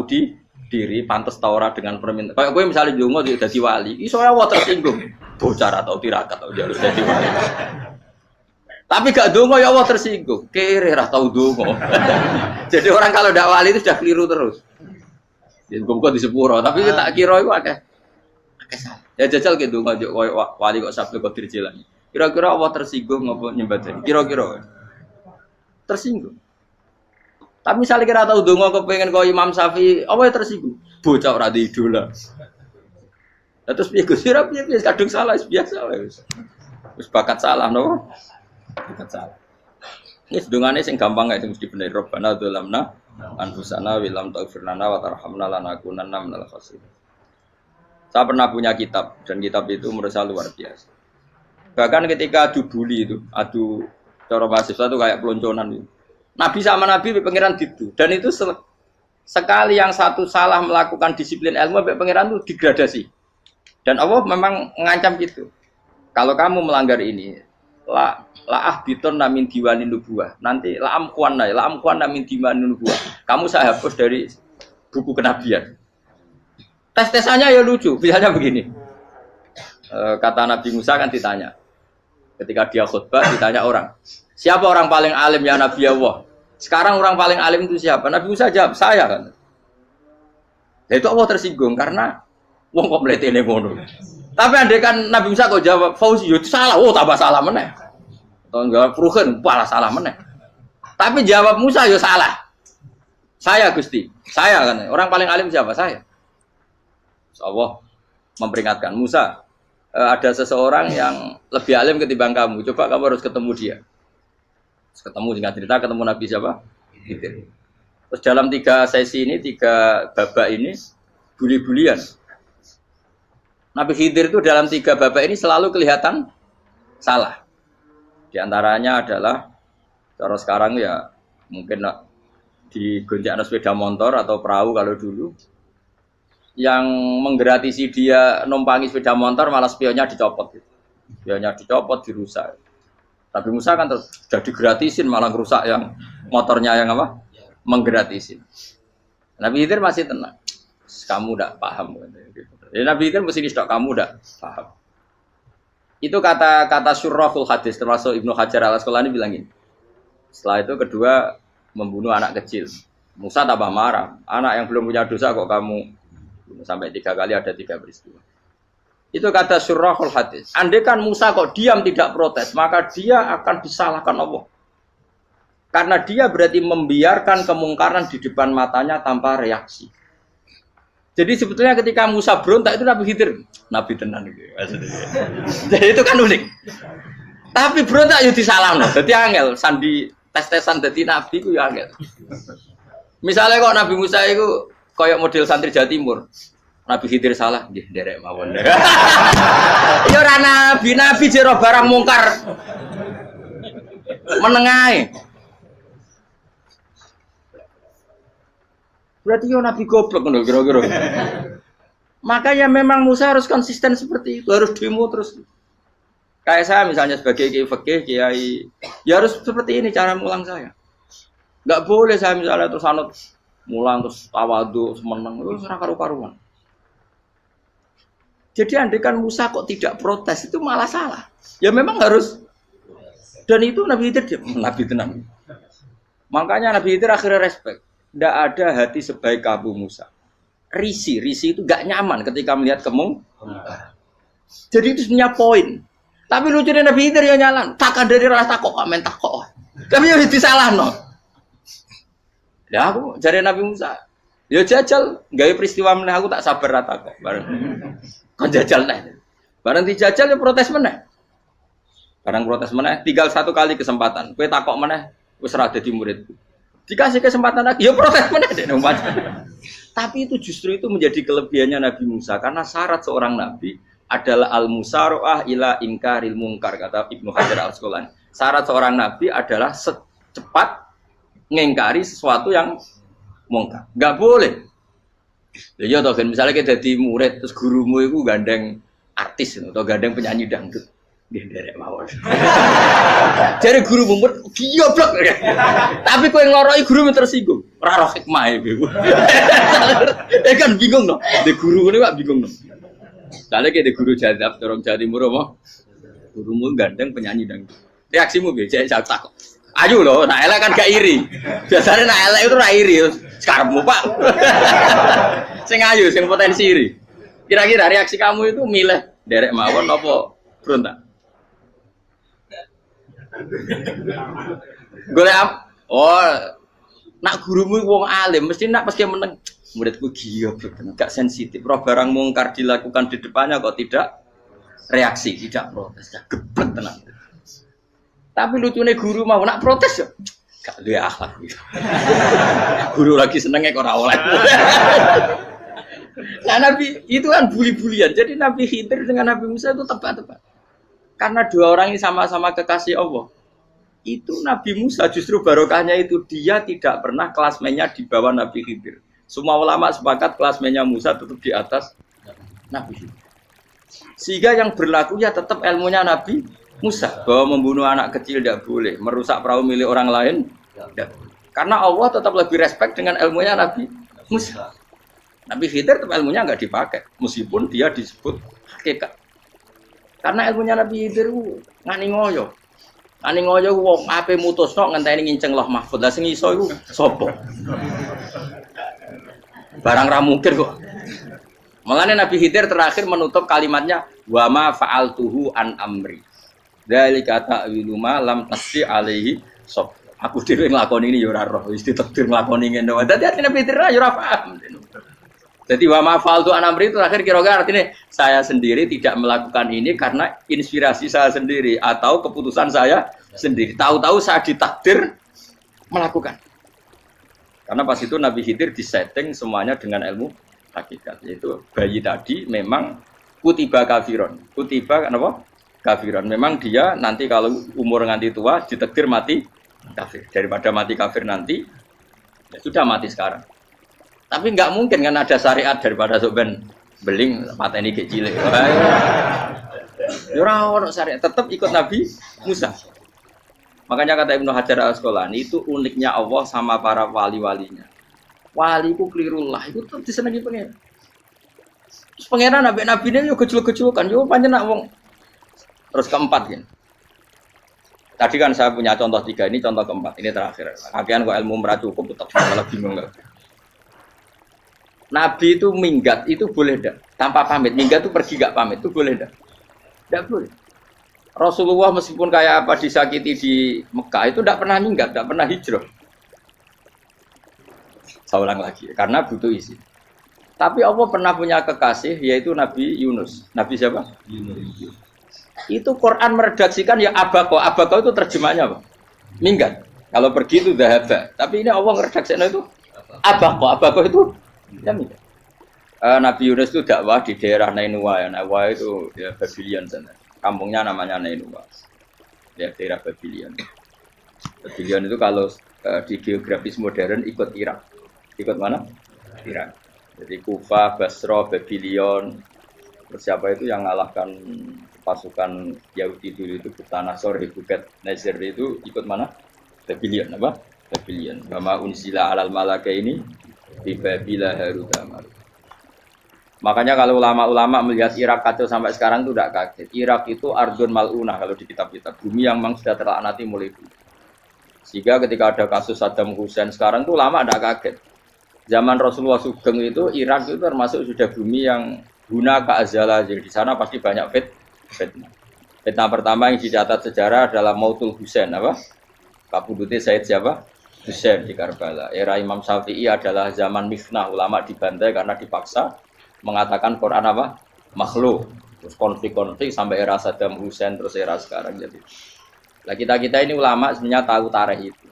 diri pantas taura dengan permintaan. Kayak gue misalnya jongo jadi wali, iso Allah tersinggung. Bocah atau tirakat atau harus jadi wali. Tapi gak dongo ya Allah tersinggung. Kere ra tau dongo. Jadi orang kalau ndak wali itu sudah keliru terus. Ya muga di sepuro, tapi tak kira iku akeh. Ya jajal ke dongo koyo wali kok sabtu kok dirjelani. Kira-kira Allah tersinggung ngopo nyembadani? Kira-kira tersinggung. Tapi misalnya kira tahu dongo kepengen kau Imam Syafi'i, apa yang tersinggung? Bocah ora di idola. Terus piye Gusti ra piye kadung salah biasa wae wis. Wis bakat salah no. Bakat salah. Ini sedungane sing gampang kae sing mesti bener Rabbana dzalamna anfusana wa lam taghfir lana wa tarhamna lanakunanna minal khasirin. Saya pernah punya kitab dan kitab itu menurut saya luar biasa. Bahkan ketika adu bully itu, adu cara mahasiswa itu kayak pelonconan itu. Nabi sama Nabi pengiran gitu dan itu sekali yang satu salah melakukan disiplin ilmu pengiran itu degradasi. Dan Allah memang mengancam gitu. Kalau kamu melanggar ini, la ahbitun min diwanin nubuwah. Nanti la amkuan min diwanin nubuwah. Kamu saya hapus dari buku kenabian. Tes-tesannya ya lucu. Misalnya begini. Kata Nabi Musa kan ditanya. Ketika dia khutbah ditanya orang. Siapa orang paling alim ya Nabi Allah? Sekarang orang paling alim itu siapa? Nabi Musa jawab, saya kan. Ya itu Allah tersinggung karena wong kok mletene ngono. Tapi andai kan Nabi Musa kok jawab Fauzi itu salah, oh tambah salah meneh. Atau enggak Ruhen, malah salah meneh. Tapi jawab Musa ya salah. Saya Gusti, saya kan. Orang paling alim siapa? Saya. Allah memperingatkan Musa, ada seseorang yang lebih alim ketimbang kamu. Coba kamu harus ketemu dia. Ketemu dengan cerita ketemu Nabi siapa? Khidir. Terus dalam 3 sesi ini, 3 babak ini buli-bulian. Nabi Khidir itu dalam 3 babak ini selalu kelihatan salah. Di antaranya adalah cara sekarang ya mungkin di gonjak sepeda motor atau perahu kalau dulu yang menggratisi dia numpangi sepeda motor malah spionnya dicopot. Spionnya dicopot, dirusak. Tapi Musa kan sudah digratisin malah rusak yang motornya yang apa? Menggratisin. Nabi Khidir masih tenang. Kamu tidak paham. Jadi Nabi Khidir mesti distok kamu tidak paham. Itu kata syurrahul hadis termasuk Ibnu Hajar al-Asqalani bilangin. Setelah itu kedua membunuh anak kecil. Musa tambah marah. Anak yang belum punya dosa kok kamu bunuh sampai 3 kali ada 3 peristiwa. Itu kata syurrahul hadis. Andai kan Musa kok diam tidak protes, maka dia akan disalahkan Allah. Karena dia berarti membiarkan kemungkaran di depan matanya tanpa reaksi. Jadi sebetulnya ketika Musa berontak itu Nabi Khidir, Nabi tenan gitu. Jadi itu kan unik. Tapi berontak yo disalahno. Dadi angel sandi tes-tesan dadi nabi ku yo angel. Misalnya kok Nabi Musa itu koyok model santri Jawa Timur. Nabi Khidir salah, nggih nderek mawon. Ya ora nabi jero barang mungkar. Menengae. Berarti yo nabi goblok ngono kira-kira. Makanya memang Musa harus konsisten seperti itu, harus demo terus. Kayak saya misalnya sebagai kiai fikih, kiai ya harus seperti ini cara mulang saya. Enggak boleh saya misalnya terus anut mulang terus tawadhu semeneng terus ora karu-karuan. Jadi andai kan Musa kok tidak protes itu malah salah. Ya memang harus. Dan itu Nabi Khidir Nabi tenang. Makanya Nabi Khidir akhirnya respect. Tidak ada hati sebaik Abu Musa. Risi itu gak nyaman ketika melihat kemungkaran. Jadi itu sebenarnya poin. Tapi lucunya Nabi Khidir ya nyalan. Takkan dari rasa takok main takok. Tapi ya disalahno. Ya aku jare Nabi Musa. Ya jajal, gawe peristiwa meneh aku tak sabar rata kok. Bareng. Kan jajal neh. Bareng dijajal ya protes meneh. Bareng protes meneh, tinggal 1 kali kesempatan. Kowe takok meneh wis ora dadi muridku. Dikasih kesempatan lagi, ya protes meneh dek nomor. Tapi itu justru itu menjadi kelebihannya Nabi Musa karena syarat seorang nabi adalah al-musara'ah ila inkaril munkar kata Ibnu Hajar al-Asqalani. Syarat seorang nabi adalah secepat ngingkari sesuatu yang mungkar. Enggak boleh. Ya toh kan misalnya kita jadi murid terus gurumu itu gandeng artis atau gandeng penyanyi dangdut. Nggih nderek mawon. Jare guru mumet goblok. Tapi kowe ngloroi guru tersinggung. Ora roh hikmah iku. Kan bingung no. De guru ngene kok bingung no. Dale ke de guru jadab dorong Jawa Timur apa? Gurumu gandeng penyanyi dangdut. Reaksimu piye? Jek takok. Ayo loh, nak elek kan gak iri. Biasanya nak elek itu ra iri. Sekarangmu Pak. Sing ayu, sing potensi iri. Kira-kira reaksi kamu itu milih derek mawon apa berontak? Golek nak gurumu wong alim mesti nak pas meneng Muridku giyoblok, gak sensitif. Roh barang mungkar dilakukan di depannya kok tidak reaksi, tidak protes, gak geblek tenan. Tapi lucunya guru mau nak protes ya, gak ada akhlak. Guru lagi senengnya kok ora oleh. Nah Nabi itu kan bully-bulian. Jadi Nabi Khidir dengan Nabi Musa itu tepat-tepat. Karena dua orang ini sama-sama kekasih Allah. Itu Nabi Musa justru barokahnya itu dia tidak pernah kelasmennya di bawah Nabi Khidir. Semua ulama sepakat kelasmennya Musa tetap di atas Nabi Khidir. Sehingga yang berlaku ya tetap ilmunya Nabi Musa. Bahwa membunuh anak kecil tidak boleh. Merusak perahu milik orang lain tidak boleh. Karena Allah tetap lebih respect dengan ilmunya Nabi Musa. Nabi Khidir tetap ilmunya nggak dipakai. Meskipun dia disebut hakikat. Karena ilmunya Nabi Khidir ngani ngoyo. Ngani ngoyo wong ape mutusno ngenteni nginceng Lauh Mahfuz. Lah sing iso iku sapa? Barang ra mungkin kok. Makanya Nabi Khidir terakhir menutup kalimatnya wa ma fa'altuhu an amri. Dzalika ta'wilu ma lam tasdi alaihi sob. Aku dhewe nglakoni ini ya ora roh, wis ditakdir nglakoni ngene wae. Dadi artine Nabi Khidir ya ora paham. Jadi wa ma fa'altu an amri itu terakhir kira-kira artinya saya sendiri tidak melakukan ini karena inspirasi saya sendiri atau keputusan saya sendiri. Tahu-tahu saya ditakdir melakukan. Karena pas itu Nabi Khidir disetting semuanya dengan ilmu hakikat. Yaitu bayi tadi memang kutiba kafiron. Kutiba apa? Kafiron. Memang dia nanti kalau umur nganti tua ditakdir mati kafir. Daripada mati kafir nanti, ya sudah mati sekarang. Tapi nggak mungkin kan ada syariat daripada soben beling pateni ke cilik. Ya ora ono syariat, tetap ikut Nabi Musa. Makanya kata Ibnu Hajar Al-Asqalani itu uniknya Allah sama para wali-walinya. Wali ku kelirullah, itu tetap disenangi pengen. Terus pengenan nabi ini yo gejul-gejulkan, yo pancen nak wong. Terus keempat kan. Tadi kan saya punya contoh 3, ini contoh keempat, ini terakhir. Kakean kok ilmu merah cukup tetap malah bingung enggak. Nabi itu minggat itu boleh enggak? Tanpa pamit, minggat itu pergi enggak pamit itu boleh enggak? Enggak boleh. Rasulullah meskipun kayak apa disakiti di Mekah itu tidak pernah minggat, tidak pernah hijrah. Saya ulang lagi, karena butuh izin. Tapi Allah pernah punya kekasih yaitu Nabi Yunus. Nabi siapa? Yunus. Itu Quran meredaksikan ya abako. Abako itu terjemahnya apa? Minggat. Kalau pergi itu dhahaba. Tapi ini Allah meredaksikan itu abako. Abako itu ya minggat. Nabi Yunus itu dakwah di daerah Nainua. Nainua itu ya Babylon sana. Kampungnya namanya Nainua. Ya daerah Babylon. Babylon itu kalau di geografis modern ikut Irak. Ikut mana? Irak. Jadi Kufa, Basra, Babylon. Terus siapa itu yang mengalahkan pasukan Yahudi dulu itu Bukhtanasor, Hebuket, Nazir itu ikut mana? Babylon apa? Babylon. Mama unsila alal malaka ini di Babila Harudamar. Makanya kalau ulama-ulama melihat Irak kacau sampai sekarang itu tidak kaget. Irak itu ardun mal'unah kalau di kitab-kitab. Bumi yang memang sudah terlaknati mulai dulu. Sehingga ketika ada kasus Saddam Hussein sekarang itu ulama tidak kaget. Zaman Rasulullah Sugeng itu Irak itu termasuk sudah bumi yang guna keazala. Jadi di sana pasti banyak fitnah. Fitnah pertama yang dicatat sejarah adalah Mautul Husain apa? Kapudutnya Said siapa? Husain di Karbala. Era Imam Syafi'i adalah zaman mifnah, ulama dibantai karena dipaksa mengatakan Quran apa? Makhluk. Terus konflik-konflik sampai era Saddam Hussein terus era sekarang jadi. Nah kita ini ulama sebenarnya tahu tarikh itu.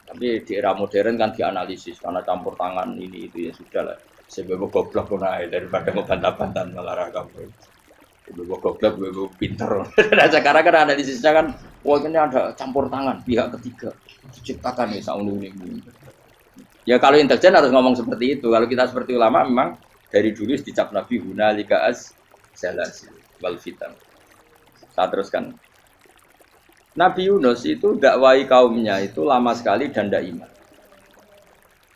Tapi di era modern kan dianalisis karena campur tangan ini itu ya sudah lah. Sebab goblok pun aja daripada ngebantah-bantah malah rakam. Sebab goblok, sebab pinter. Nah sekarang kan analisisnya kan, wah ini ada campur tangan pihak ketiga diciptakan nih saunu ini. Ya kalau intelijen harus ngomong seperti itu. Kalau kita seperti ulama memang dari dulu dicap Nabi hunalika az-zalasil wal fitan. Saya teruskan. Nabi Yunus itu dakwai kaumnya itu lama sekali dan tidak iman.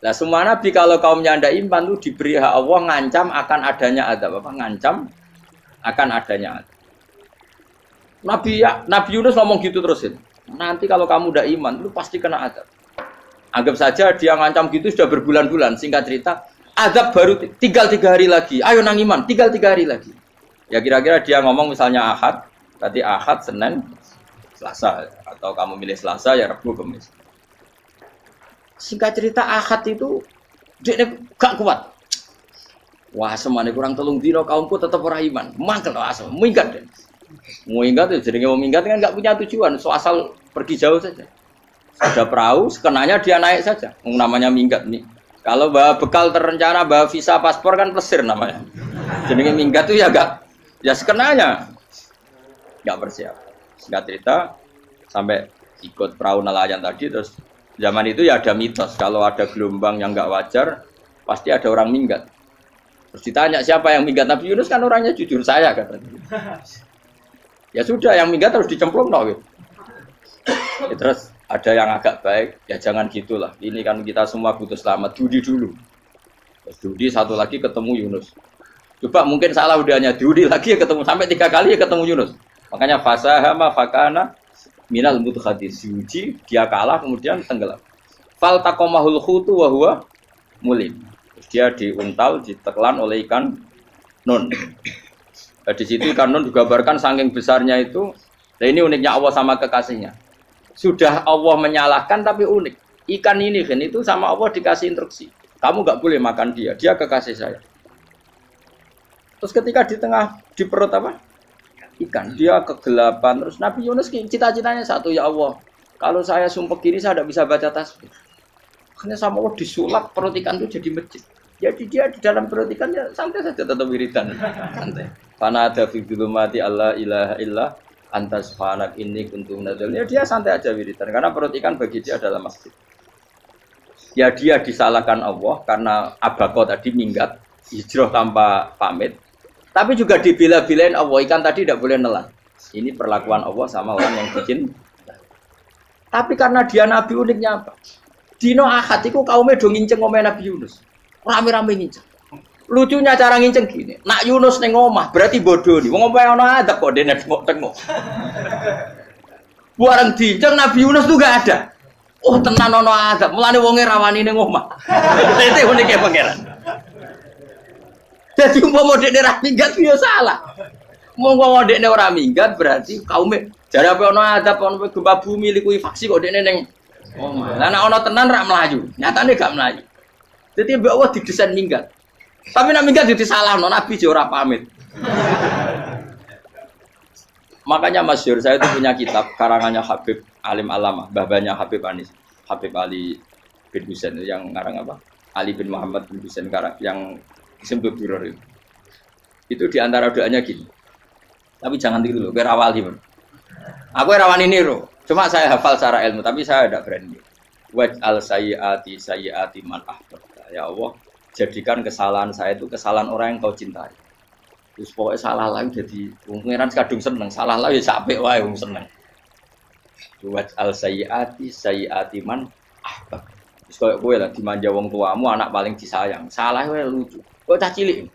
Nah semua nabi kalau kaumnya tidak iman itu diberi hak Allah ngancam akan adanya adab apa? Ngancam akan adanya adab. Nabi Yunus ngomong gitu terusin. Nanti kalau kamu tidak iman itu pasti kena adab. Anggap saja dia ngancam gitu sudah berbulan-bulan. Singkat cerita, adab baru tinggal 3 hari lagi. Ayo nang iman, tinggal 3 hari lagi. Ya kira-kira dia ngomong misalnya Ahad, tadi Ahad, Senin, Selasa, atau kamu milih Selasa ya Rabu, Kamis. Singkat cerita Ahad itu dia gak kuat. Wah, semane kurang 3 dina kaumku tetep ora iman. Mangkel asem, minggat deh. Minggat ya jenenge wong minggat kan enggak punya tujuan, so asal pergi jauh saja. Ada perahu, sekenanya dia naik saja. Namanya minggat nih. Kalau bawa bekal terencana, bawa visa paspor kan plesir namanya. Jenenge minggat tuh ya enggak ya sekenanya. Enggak bersiap. Singkat cerita sampai ikut perahu nelayan tadi terus zaman itu ya ada mitos kalau ada gelombang yang enggak wajar pasti ada orang minggat. Terus ditanya siapa yang minggat Nabi Yunus kan orangnya jujur saya katanya. Ya sudah yang minggat harus dicemplung no, gitu. Ya, terus ada yang agak baik ya jangan gitulah. Ini kan kita semua butuh selamat. Dudi dulu. Terus Dudi satu lagi ketemu Yunus. Coba mungkin salah udahnya Dudi lagi ya ketemu sampai 3 kali ya ketemu Yunus. Makanya fasahama fakana minal mudhadis diuji dia kalah kemudian tenggelam. Fal taqamahul khutu wa huwa mulim. Dia diuntal, ditelan oleh ikan nun. Nah, di situ ikan nun digambarkan saking besarnya itu. Nah ini uniknya Allah sama kekasihnya. Sudah Allah menyalahkan tapi unik. Ikan ini kan itu sama Allah dikasih instruksi. Kamu nggak boleh makan dia kekasih saya. Terus ketika di perut apa? Ikan, dia kegelapan. Terus Nabi Yunus cita-citanya satu, ya Allah. Kalau saya sumpah gini saya tidak bisa baca tasbih. Makanya sama Allah disulap perut ikan itu jadi masjid. Jadi dia di dalam perut ikan ya santai saja tetap wiridan. Santai. Fana ada fi dzulumati alla ilaha illa anta subhanak inni kuntu minadz dzalimin. Ya dia santai aja wiridan karena perut ikan bagi dia adalah masjid. Ya dia disalahkan Allah karena abako tadi minggat hijrah tanpa pamit. Tapi juga dibela-belain Allah ikan tadi tidak boleh nelan. Ini perlakuan Allah sama orang yang bikin. Tapi karena dia nabi uniknya apa? Dino Ahad itu kaumnya do nginceng omah Nabi Yunus. Rame-rame nginceng. Lucunya cara nginceng gini. Nak Yunus ning omah berarti bodoh nih. Wong omah ana adab kok dene tengok-tengok. Bareng dinceng Nabi Yunus tuh gak ada. Oh tenan ana adab. Mulane wonge rawani ning omah. Itu unike pangeran. Jadi umpama dekne ra minggat ya salah. Umpama dekne ora minggat berarti kaumnya jare apa ana adab ana gempa bumi liku faksi kok dekne ning omah. Lah nek ana tenan ra mlayu. Nyatane gak mlayu. Jadi mbak Allah didesain minggat. Tapi nak minggat jadi salah, Nabi ora pamit. Makanya masyhur saya itu punya kitab karangannya Habib Alim Alama, babanya Habib Anis, Habib Ali bin Husain yang ngarang apa? Ali bin Muhammad bin Husain karang yang disebut Duror itu. Itu diantara doanya gini. Tapi jangan tiru loh, berawal gitu. Aku rawan ini loh. Cuma saya hafal secara ilmu, tapi saya tidak berani. Waj'al sayyiati man ahbab. Ya Allah, jadikan kesalahan saya itu kesalahan orang yang kau cintai. Terus pokoknya salah lagi jadi pengiran kadung seneng, salah lagi sampai wae wong seneng. Waj'al sayyiati man ahbab. Terus kowe lah dimanja wong tuamu anak paling disayang. Salah wae lucu. Kowe cah cilik.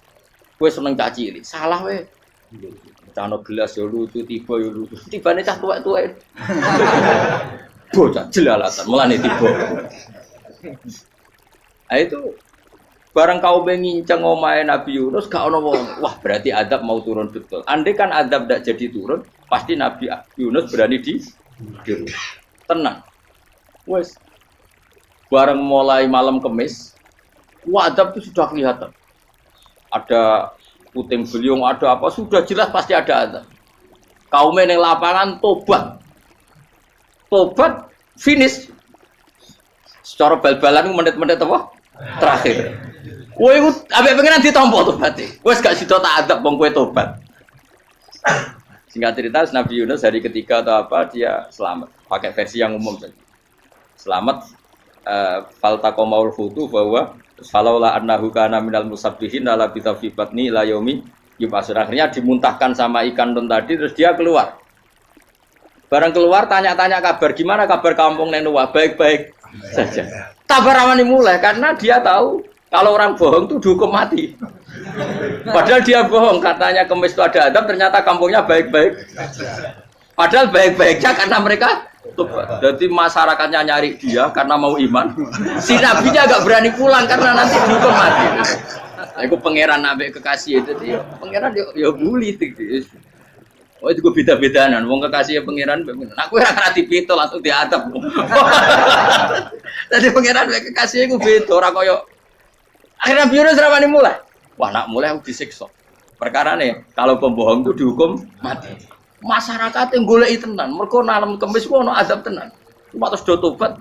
Kowe seneng cah cilik. Salah wae. Cano gelas yo lucu, tiba yo lucu. Tibane cah tuwek-tuwek. Bocah jelalatan mulane tiba. Nah itu barang kau mengincang omahe Nabi Yunus gak ono wong. Wah, berarti adab mau turun betul. Andai kan adab tidak jadi turun, pasti Nabi Yunus berani di tenang. Wes. Barang mulai malam Kamis, wah adab itu sudah kelihatan. Ada puting beliung, ada apa sudah jelas pasti ada adab. Kaum yang lapangan tobat finish. Secara bal-balan menit-menit apa? Terakhir. Kowe iku ambek pengenan ditampa tobaté. Wes gak sida tak adab wong kowe tobat. Singkat cerita Nabi Yunus hari ketiga atau apa dia selamat. Pakai versi yang umum saja. Selamat faltaqamaul hutu bahwa falaula annahu kana minal musabbihin la bi batni la yaumi yub'atsun. Akhirnya dimuntahkan sama ikan nun tadi terus dia keluar. Barang keluar tanya-tanya kabar gimana kabar kampung Nenua baik-baik saja. Kabar awani mulai karena dia tahu kalau orang bohong itu dihukum mati. Padahal dia bohong katanya Kemis itu ada adab ternyata kampungnya baik-baik. Padahal baik-baiknya karena mereka jadi masyarakatnya nyari dia karena mau iman. Si nabinya agak berani pulang karena nanti dihukum mati. Aku pangeran nabi kekasih itu dia pangeran ya bully itu. Oh itu gue beda-bedanan, wong kekasih pangeran, aku ora kena dipitol langsung diadab. Tadi pangeran kekasih gue beda, ora koyo. Akhirnya Nabi Yunus rawani mulai. Wah, nak mulai aku disiksa. Perkara nih, kalau pembohong itu dihukum mati. Masyarakat yang goleki tenan, mergo nalem kemis ku ono azab tenan. Cuma terus do tobat.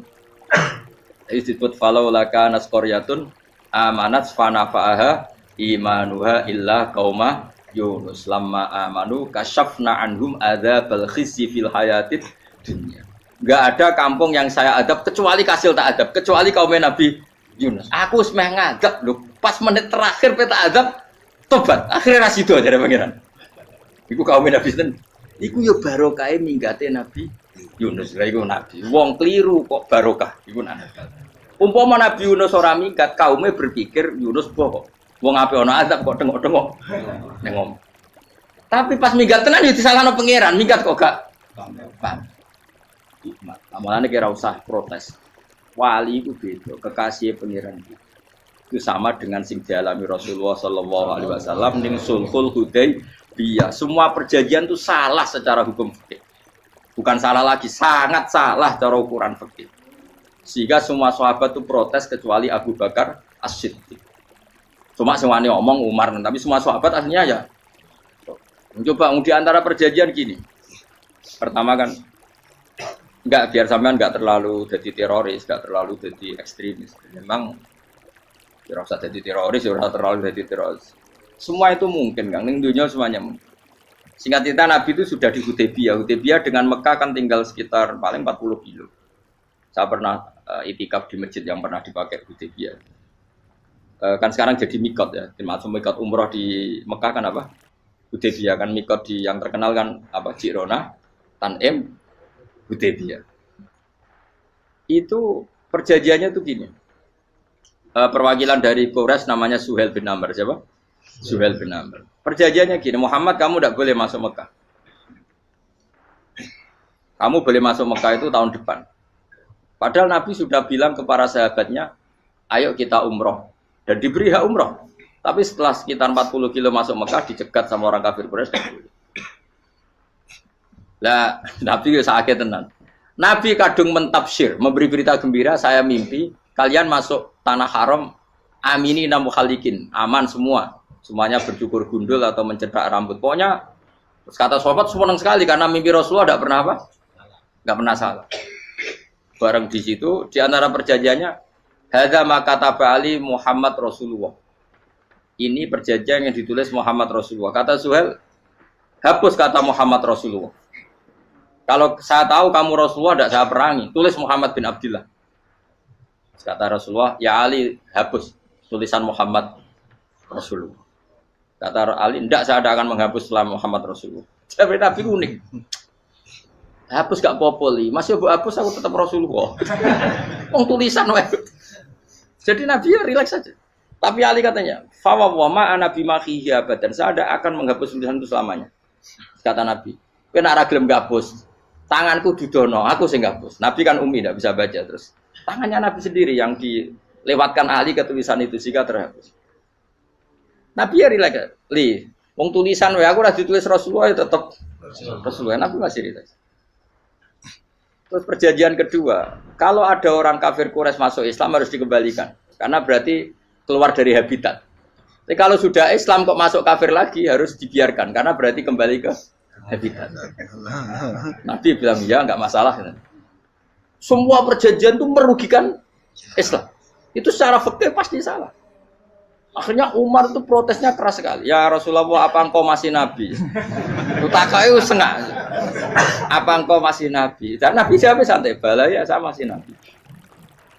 Disebut falau laka nasqaryatun amanat fanafa'aha imanuha illa qauma Yunus lamma amanu kasyafna anhum adzabal khizyi fil hayatid dunya. Enggak ada kampung yang saya adab kecuali kasil tak adab, kecuali kaum Nabi Yunus. Aku wis meh ngadab lho, pas menit terakhir peta adab tobat. Akhirnya rasido dari pangeran. Iku kaum Nabi sinten? Iku yo barokah minggate Nabi Yunus. Lah iku nabi. Wong kliru kok barokah. Iku nabi. Umpama Nabi Yunus ora minggat, kaume berpikir Yunus bohong. Wong ape ana azab kok tengok-tengok. Nengom. Tapi pas minggat tenan yo disalahno pangeran, minggat kok gak paham. Hikmat. Amalane kira usah protes. Wali itu beda, kekasih pangeran itu sama dengan sing dialami Rasulullah sallallahu alaihi wasallam ning Sulhul Hudaybiyah. Semua perjanjian itu salah secara hukum fikih. Bukan salah lagi, sangat salah cara ukuran fikih. Sehingga semua sahabat itu protes kecuali Abu Bakar As-Siddiq. Cuma semuanya ngomong Umar, tapi semua sahabat aslinya ya. Mencoba di antara perjanjian gini. Pertama kan enggak, biar sampean enggak terlalu jadi teroris, enggak terlalu jadi ekstremis. Memang tidak usah jadi teroris, tidak usah terlalu jadi teroris. Semua itu mungkin, Kang. Ning dunia semuanya mungkin. Singkat cerita Nabi itu sudah di Hudaybiyah. Hudaybiyah dengan Mekah kan tinggal sekitar paling 40 kilo. Saya pernah itikaf di masjid yang pernah dipakai Hudaybiyah. Kan sekarang jadi mikot ya. Termasuk mikot umroh di Mekah kan apa? Hudaybiyah kan mikot di yang terkenal kan apa? Jirona, Tanim, Hudaybiyah. Itu perjanjiannya tuh gini. Perwakilan dari Quraisy namanya Suhail bin Amr, siapa? Suhail bin Amr. Perjanjiannya gini, Muhammad kamu tidak boleh masuk Mekah. Kamu boleh masuk Mekah itu tahun depan. Padahal Nabi sudah bilang ke para sahabatnya, ayo kita umroh. Dan diberi hak umroh. Tapi setelah sekitar 40 kilo masuk Mekah, dicegat sama orang kafir Quraisy. Lah, Nabi sakit tenan. Nabi kadung mentafsir, memberi berita gembira, saya mimpi kalian masuk tanah haram amini namukhalikin, aman semua. Semuanya bercukur gundul atau mencetak rambut. Pokoknya kata sahabat senang sekali karena mimpi Rasulullah tidak pernah apa? Enggak pernah salah. Bareng di situ di antara perjanjiannya hadza ma kataba ali Muhammad Rasulullah. Ini perjanjian yang ditulis Muhammad Rasulullah. Kata Suhail, hapus kata Muhammad Rasulullah. Kalau saya tahu kamu Rasulullah tidak saya perangi, tulis Muhammad bin Abdullah. Kata Rasulullah, ya Ali hapus tulisan Muhammad Rasulullah. Kata Ali, tidak saya akan menghapus setelah Muhammad Rasulullah. Jadi Nabi unik. Hapus gak popoli, masih bu hapus aku tetap Rasulullah. Wong tulisan wae. Jadi Nabi ya rileks saja. Tapi Ali katanya, fawwama ana bimakhihi abadan. Saya tidak akan menghapus tulisan itu selamanya. Kata Nabi, kowe nek ora gelem ngapus, tanganku didono, aku sing ngapus. Nabi kan umi tidak bisa baca terus. Tangannya Nabi sendiri yang dilewatkan Ali ke tulisan itu sehingga terhapus. Nabi ya rileks. Wong tulisan wae aku ora ditulis Rasulullah ya tetap Rasulullah. Nabi masih rileks. Terus perjanjian kedua, kalau ada orang kafir Quraisy masuk Islam harus dikembalikan karena berarti keluar dari habitat. Tapi kalau sudah Islam kok masuk kafir lagi harus dibiarkan karena berarti kembali ke habitat. Nabi bilang ya nggak masalah. Semua perjanjian itu merugikan Islam. Itu secara fikih pasti salah. Akhirnya Umar itu protesnya keras sekali. Ya Rasulullah, apa engkau masih nabi? Utakai sengak. Apa engkau masih nabi? Dan Nabi siapa santai bala ya saya masih nabi.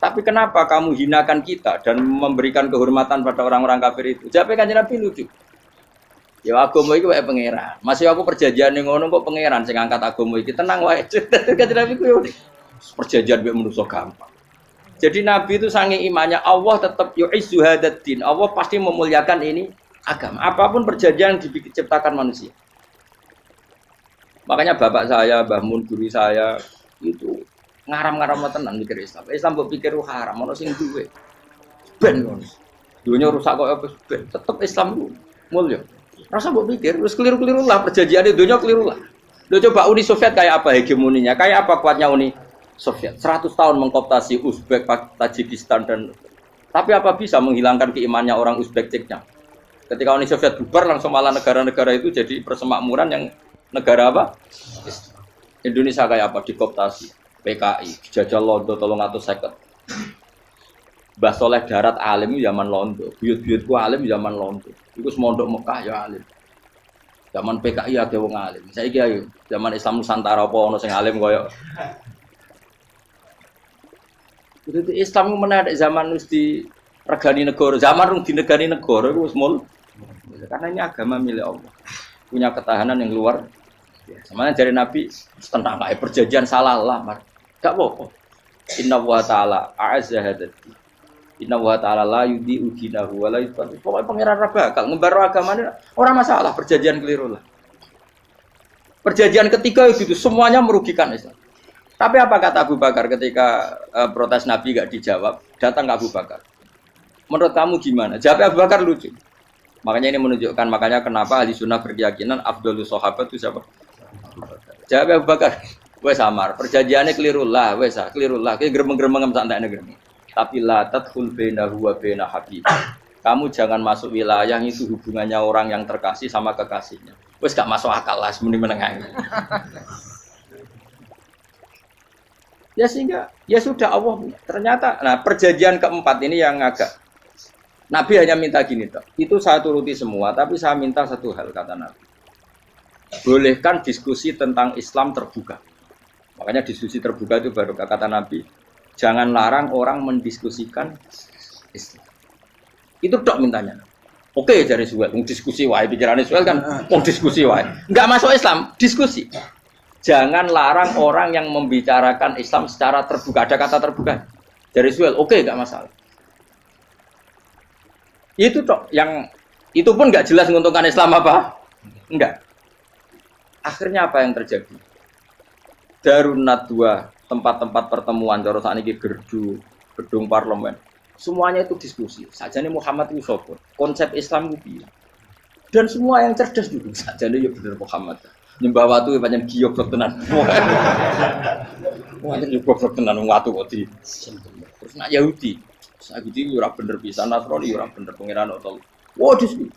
Tapi kenapa kamu hinakan kita dan memberikan kehormatan pada orang-orang kafir itu? Siapa kan Nabi lucu. Ya agama iki wae pangeran. Masih aku perjanjian ning ngono kok pangeran sing angkat agama iki tenang wae. Kanjeng Nabi ku yo perjanjian mek manusa gampang. Jadi Nabi itu saking imannya Allah tetap yu'izzu hadaddin. Allah pasti memuliakan ini agama. Apapun perjanjian yang diciptakan manusia. Makanya bapak saya, Mbah Mun guru saya itu ngaram-ngaram tenan mikir Islam. Islam mbok pikir haram, ono sing duwe. Ben ngono. Dunya rusak kok apa ben. Tetep Islam ku mulya. Rasa mbok pikir terus keliru-keliru lah perjanjian dunya keliru lah. Lo coba Uni Soviet kayak apa hegemoninya? Kayak apa kuatnya Uni Soviet? 100 tahun mengkooptasi Uzbek, Tajikistan dan tapi apa bisa menghilangkan keimannya orang Uzbek Ceknya? Ketika Uni Soviet bubar langsung malah negara-negara itu jadi persemakmuran yang negara apa? Indonesia kayak apa? Dikooptasi, PKI, dijajah Londo 350. Mbah Soleh Darat alim zaman Londo, buyut-buyutku alim zaman Londo. Iku semondok Mekah ya alim. Zaman PKI akeh wong alim. Saiki ayo, zaman Islam Nusantara apa ono sing alim koyo. Jadi Islam menarik zaman wis di regani negara, zaman rung dinegani negara iku wis mul. Karena ini agama milik Allah. Punya ketahanan yang luar biasa. Makanya dari Nabi tentang kayak perjanjian salah lah, enggak apa-apa. Inna wa ta'ala a'azza hadati. Inna wa ta'ala la yudhi'u dinahu wa la yudhi'u. Pokoknya pangeran bakal ngembar agamanya orang masalah perjanjian keliru lah. Perjanjian ketiga itu semuanya merugikan Islam. Tapi apa kata Abu Bakar ketika protes Nabi enggak dijawab, datang ke Abu Bakar. Menurut kamu gimana? Jawab Abu Bakar lucu. Makanya ini menunjukkan makanya kenapa ahli sunnah berkeyakinan Abdul Sahabat itu siapa? Jawab Abu Bakar. Wes samar, perjanjiannya keliru lah, wes keliru lah. Kayak gremeng-gremeng santai negeri. Tapi la tadkhul bainahu wa baina habib. Kamu jangan masuk wilayah itu hubungannya orang yang terkasih sama kekasihnya. Wes gak masuk akal lah semuanya menengah. Ya sehingga ya sudah Allah ternyata. Nah perjanjian keempat ini yang agak Nabi hanya minta gini toh. Itu saya turuti semua, tapi saya minta satu hal kata Nabi. Bolehkan diskusi tentang Islam terbuka. Makanya diskusi terbuka itu baru kata Nabi. Jangan larang orang mendiskusikan Islam. Itu dok mintanya. Oke dari Suel, mau diskusi wae pikirannya Suel kan mau diskusi wae. Enggak masuk Islam, diskusi. Jangan larang orang yang membicarakan Islam secara terbuka. Ada kata terbuka. Dari Suel, oke enggak masalah. Itu toh yang itu pun nggak jelas menguntungkan Islam apa? Enggak. Akhirnya apa yang terjadi? Darun Nadwa, tempat-tempat pertemuan cara sakniki gerdu, gedung parlemen. Semuanya itu diskusi. Sajane Muhammad itu sapa? Konsep Islam itu piye? Dan semua yang cerdas juga sajane ya bener Muhammad. Nyembah watu pancen giyok tenan. Wah, itu goblok tenan watu kok di. Terus nak Yahudi Saiki ora bener pisan Nasrani ora bener pangeran atau. Wah, diskusi.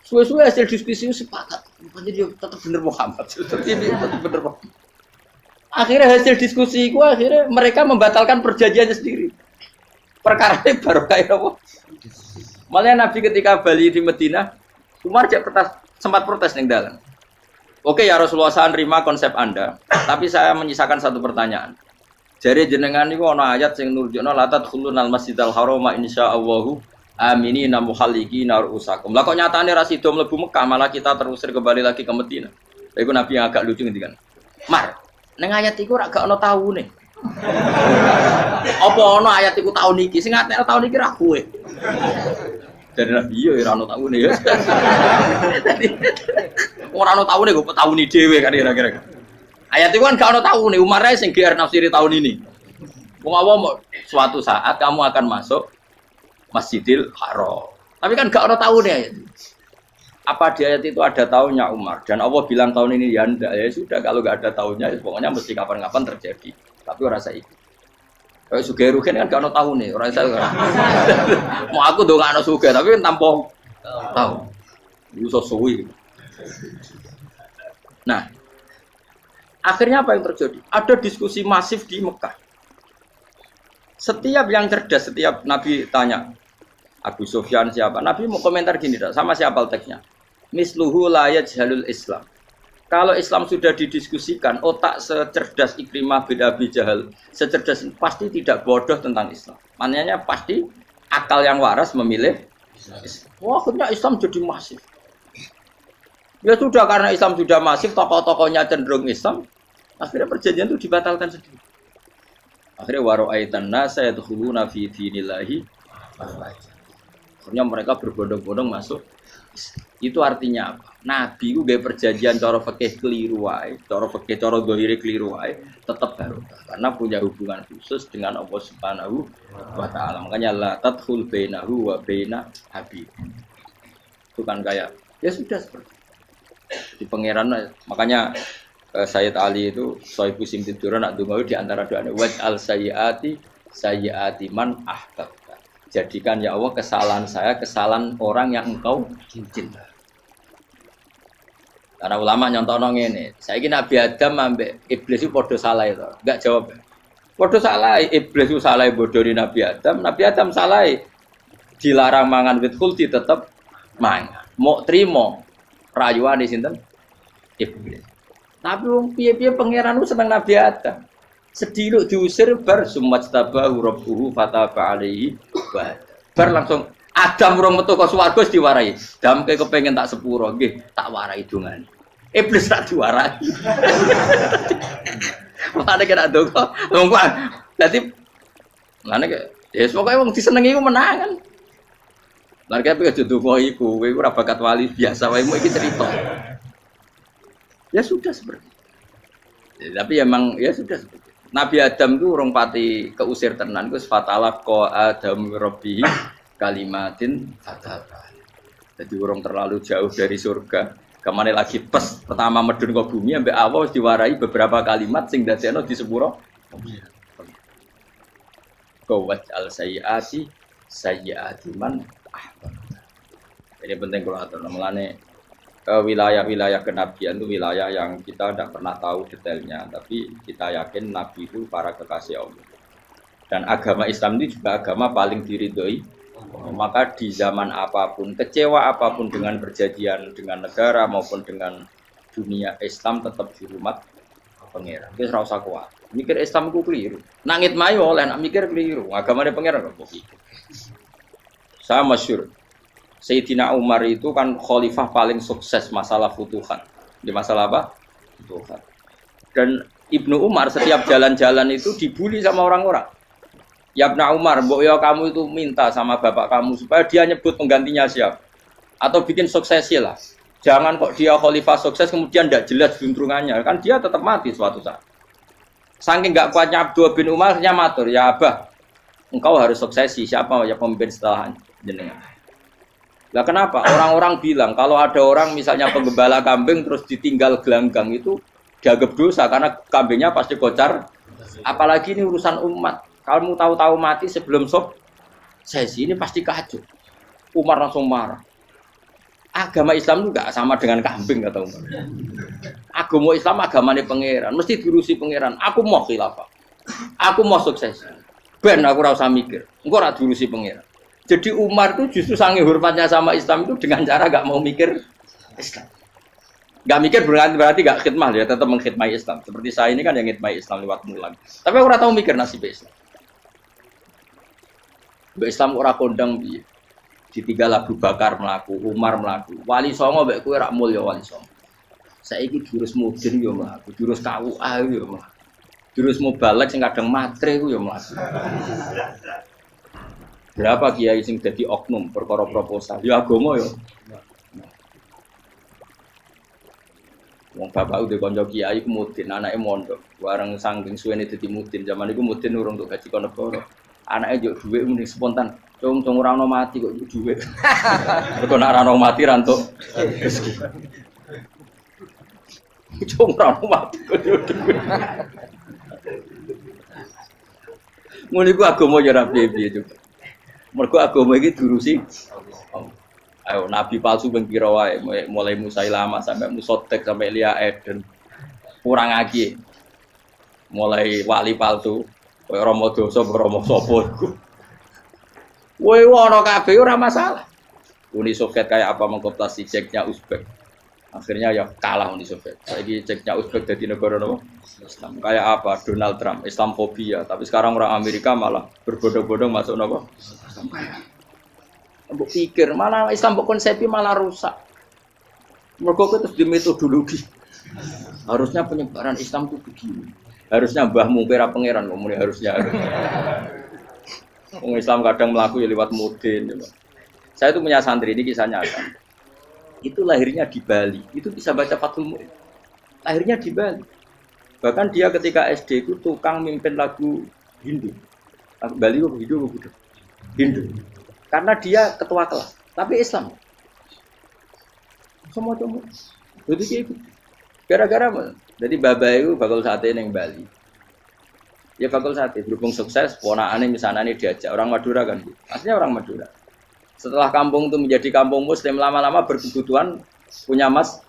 Suwe-suwe hasil diskusi sepakat. Pancen yo tetep bener Muhammad. Tetep bener Muhammad. Akhirnya hasil diskusi itu akhirnya mereka membatalkan perjanjiannya sendiri. Perkara ini baru kayak apa? Malah Nabi ketika balik di Madinah, Umar sempat protes ning dalam. Oke ya Rasulullah, saya nerima konsep Anda, tapi saya menyisakan satu pertanyaan. Jadi jenengan niku ana ayat sing nurjukna la tadkhulunal masjidal harama insyaallahu aminina muhallikina ru'usakum. Lah kok nyatane ra sida mlebu Mekah malah kita terusir kembali lagi ke Madinah. Lha iku Nabi yang agak lucu ngendikan. Mar, ning ayat iku ra gak ana taune. Apa ana ayat iku taun iki? Sing ngatene taun iki ra kowe. Dari Nabi yo ora ana taune ya. Ora ana taune kok tauni dhewe kan kira-kira. Ayat itu kan gak ada tahu nih, Umar sing GR nafsiri tahun ini. Wong awam suatu saat kamu akan masuk Masjidil Haram. Tapi kan gak ada tahu nih ayat itu. Apa di ayat itu ada tahunnya Umar? Dan Allah bilang tahun ini ya enggak, ya sudah kalau gak ada tahunnya, ya pokoknya mesti kapan-kapan terjadi. Tapi orang saya ikut. Kayak Sugih Rugen kan gak ada tahu nih, orang saya. Mau aku dong gak ada Sugih, tapi kan tanpa tahu. Itu sesuai. Nah. Akhirnya apa yang terjadi? Ada diskusi masif di Mekah. Setiap yang cerdas, setiap Nabi tanya, Abu Sufyan siapa? Nabi mau komentar gini, sama siapa teksnya? Misluhu la yajhalul Islam. Kalau Islam sudah didiskusikan, otak secerdas Ikrimah bin Abi Jahal, secerdas pasti tidak bodoh tentang Islam. Maknanya pasti akal yang waras memilih Islam. Wah, akhirnya Islam jadi masif. Ya sudah, karena Islam sudah masif, tokoh-tokohnya cenderung Islam, akhirnya perjanjian itu dibatalkan sendiri. Akhirnya waro'aitan nasa yadkhuluna fi dinillahi afwaja. Akhirnya mereka berbondong-bondong masuk. Itu artinya apa? Nabi ku gawe perjanjian cara fikih keliru wae, cara fikih cara zahire keliru wae, tetap barokah karena punya hubungan khusus dengan Allah Subhanahu wa taala. Makanya la tadkhul bainahu wa baina habib. Itu kan kayak ya sudah seperti di pangeran, makanya Sayyid Ali itu Sohibu Simtiduran nak dungawi di antara doanya waj al sayyiati man ahbabta. Jadikan ya Allah kesalahan saya, kesalahan orang yang engkau cinta. Karena ulama nyontono ngene, saiki Nabi Adam ambek iblis itu padha salah itu. Enggak jawab. Padha salah, iblis itu salah bodoni Nabi Adam salah dilarang mangan wit khuldi tetep mangan. Mau trimo rayuane sinten? Iblis. Tapi wong piye-piye pangeran ku seneng Nabi Adam. Sediluk diusir bar sumajtabahu rabbuhu fataba alaihi wa bar langsung Adam urung metu ke swarga wis diwarai. Dam kepengin tak sepuro nggih, tak warai dongane. Iblis tak diwarai. Makane kena ndonga, longkuan. Dadi ngene ke ya pokoke wong disenengi ku menang kan. Lah kaya aja ndonga iku, kowe ora bakat wali biasa wae iki cerita. Ya sudah seperti itu. Ya, tapi emang ya sudah seperti itu. Nabi Adam itu urung pati keusir tenan, wis fatalaqa Adam rabbi kalimatin fataba. Jadi urung terlalu jauh dari surga. Kemana lagi pas pertama medun ke bumi ambek Allah wis diwarai beberapa kalimat sing dadekno di sepuro. Qawat al sayyiati man ahbab. Jadi penting kalau atur namanya wilayah-wilayah kenabian itu wilayah yang kita tidak pernah tahu detailnya, tapi kita yakin Nabi itu para kekasih Allah. Dan agama Islam ini juga agama paling diridhoi. Maka di zaman apapun, kecewa apapun dengan perjanjian dengan negara maupun dengan dunia, Islam tetap dihormat pangeran. Wis ora usah kuat. Mikir Islam ku keliru. Nangit mayo oleh nak mikir keliru. Agamane pangeran kok iki. Saya masyhur. Sayyidina Umar itu kan khalifah paling sukses masalah futuhat. Di masalah apa? Futuhat. Dan Ibnu Umar setiap jalan-jalan itu dibully sama orang-orang. Ya Ibnu Umar, mbok ya kamu itu minta sama bapak kamu supaya dia nyebut penggantinya siapa. Atau bikin suksesi lah. Jangan kok dia khalifah sukses kemudian tidak jelas juntrungannya. Kan dia tetap mati suatu saat. Saking enggak kuatnya Abdul bin Umar, dia matur, ya Abah, engkau harus suksesi. Siapa ya pemimpin setelah jenengan? Lah kenapa? Orang-orang bilang kalau ada orang misalnya penggembala kambing terus ditinggal gelanggang itu dianggap dosa karena kambingnya pasti kocar. Apalagi ini urusan umat. Kalau tahu-tahu mati sebelum sesi ini pasti kacau. Umar langsung marah. Agama Islam juga sama dengan kambing kata Umar. Agama Islam agamanya pangeran, mesti diurusi pangeran. Aku mau khilafah. Aku mau sukses. Ben aku ora usah mikir. Engko ora diurusi pangeran. Jadi Umar itu justru sangat hormatnya sama Islam itu dengan cara gak mau mikir Islam. Gak mikir berarti gak khidmah ya, tetap mengkhidmati Islam. Seperti saya ini kan yang khidmati Islam lewat mulang. Tapi aku ora tahu mikir nasib Islam. Islam ora kondang piye. Ditinggal Abu Bakar mlaku, Umar mlaku. Wali songo mbek kowe rak mulya wali songo. Saiki jurus mudin yo mlaku, jurus KUA yo mlaku. Jurus mubalek sing kadang matre ku yo mlaku. Berapa kiai sing dadi oknum perkara proposal? Ya agama ya. Wong bapak udah kanca kiai ku mudin, anake mondok. Bareng saking suwene dadi mudin, zaman iku mudin urung untuk gaji kon negara. Anake yo dhuwit muni spontan. Cung ora ono mati kok dhuwit. Mergo nek ora ono mati ra entuk rezeki. Cung ora ono mati kok dhuwit. Ngono iku agama ya ra piye-piye juga. Mergo agama iki diurusi ayo nabi palsu ping pira wae mulai Musailama sampai Musotek sampai Lia Eden kurang lagi mulai wali palsu koyo Rama Dosa Rama sapa iku kowe ono kabeh ora masalah. Uni Soviet kayak apa mengkooptasi Ceknya Uzbek akhirnya ya kalah Uni Soviet. Saiki Ceknya Uzbek dadi negara nopo Islam kayak apa Donald Trump Islamfobia tapi sekarang orang Amerika malah berbondong-bondong masuk nopo Islam kaya. Mbok pikir malah Islam mbok konsepi malah rusak. Mergo terus di metodologi. Harusnya penyebaran Islam itu begini. Harusnya mbahmu kira pangeran kok muni harusnya. Wong Islam kadang mlaku ya lewat mudin. Saya itu punya santri ini kisah nyata. Itu lahirnya di Bali. Itu bisa baca Fathul Mu'in. Lahirnya di Bali. Bahkan dia ketika SD itu tukang mimpin lagu Hindu. Bali kok Hindu. Karena dia ketua kelas, tapi Islam. Semua. Jadi kayak itu. Gara-gara jadi bapak itu bakal sate neng Bali. Ya bakul sate, berhubung sukses, ponakane misalnya diajak orang Madura kan, aslinya orang Madura. Setelah kampung itu menjadi kampung Muslim, lama-lama berkebutuhan punya masjid.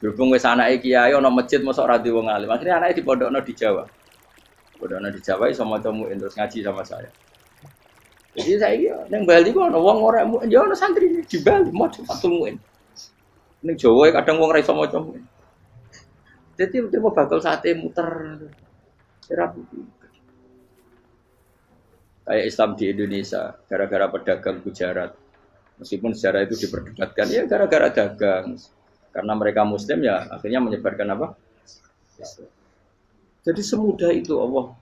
Berhubung wis anake kiai ana masjid mosok ora di wong alim. Akhirnya anake dipondokno di Jawa. Pondokno di Jawa iso maca muin terus ngaji sama saya. Jadi saya ning Bali kok ana wong ora muin, ya ana santri di Bali maca fatul muin. Ning Jawa kadang wong ora iso maca muin. Jadi coba bakul sate muter. Kayak Islam di Indonesia gara-gara pedagang Gujarat, meskipun sejarah itu diperdebatkan ya gara-gara dagang, karena mereka Muslim ya akhirnya menyebarkan apa? Jadi semudah itu Allah.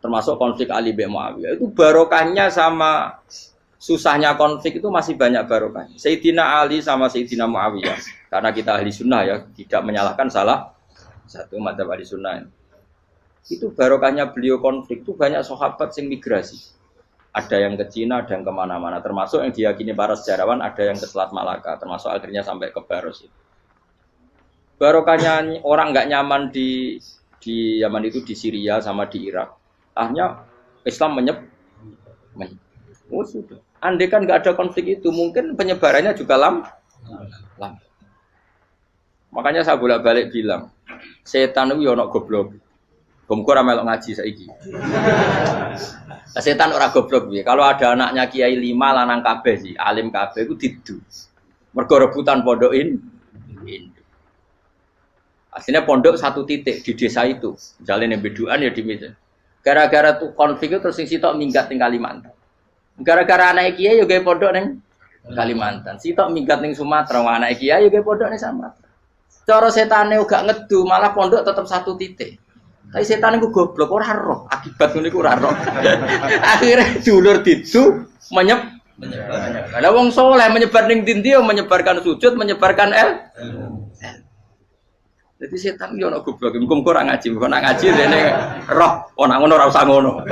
Termasuk konflik Ali bin Muawiyah itu barokahnya sama susahnya konflik itu masih banyak barokahnya. Sayyidina Ali sama Sayyidina Muawiyah, karena kita ahli sunnah ya tidak menyalahkan salah satu madzhab ahli sunnah. Itu barokahnya beliau konflik itu banyak sahabat yang migrasi. Ada yang ke Cina, ada yang kemana-mana. Termasuk yang diyakini para sejarawan ada yang ke Selat Malaka. Termasuk akhirnya sampai ke Baros itu. Barokahnya orang nggak nyaman di Yaman itu di Syria sama di Irak. Akhirnya Islam oh sudah. Andai kan nggak ada konflik itu, mungkin penyebarannya juga lama. Makanya saya bolak-balik bilang, setan itu ono goblok. Gomko ora melok ngaji saiki. Setan ora goblok piye. Kalau ada anaknya kiai 5 lanang kabeh sih, alim kabeh iku didu. Mergo rebutan pondokin. Aslinya pondok satu titik di desa itu. Misalnya yang beduan ya di meja. Gara-gara tuh konflik itu terus sing sitok minggat ning Kalimantan. Gara-gara anak kiai yo gawe pondok ning Kalimantan. Sitok minggat ning Sumatera, anak kiai yo gawe pondok ning Sumatera. Cara setane gak ngedu, malah pondok tetap satu titik. Tapi setan itu goblok, ora roh. Akibat ngono iku ora roh. Akhirnya dulur didu menyebar. Lah wong saleh menyebar ning ndi menyebarkan sujud, menyebarkan Jadi setan yo ono goblok. Muga-muga ora ngaji, muga nak ngaji rene roh. Oh nak ngono ora usah ngono.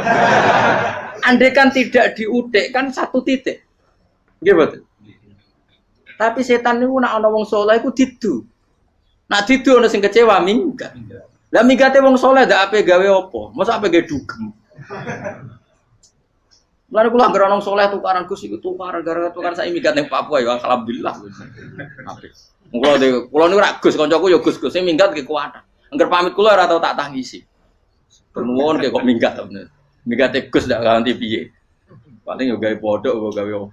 Andai kan tidak diudik kan satu titik. Nggih betul. Tapi setan niku nak ana wong saleh iku didu. Nak didu ana sing kecewa minggat. Lah migate wong saleh ndak ape gawe apa? Mosok ape gawe dugem. Lan kula anggere wong saleh tukaran Gus iku tukaran gara-gara tukaran sak migat ning Papua ya alhamdulillah. Apik. Kula niku ra Gus kancaku ya Gus-Gus sing minggat ki kuat. Angger pamit kula ora tau tak tangisi. Nuwun kok minggat to bener. Mingate Gus ndak ganti piye. Paling yo gawe pondok apa gawe apa.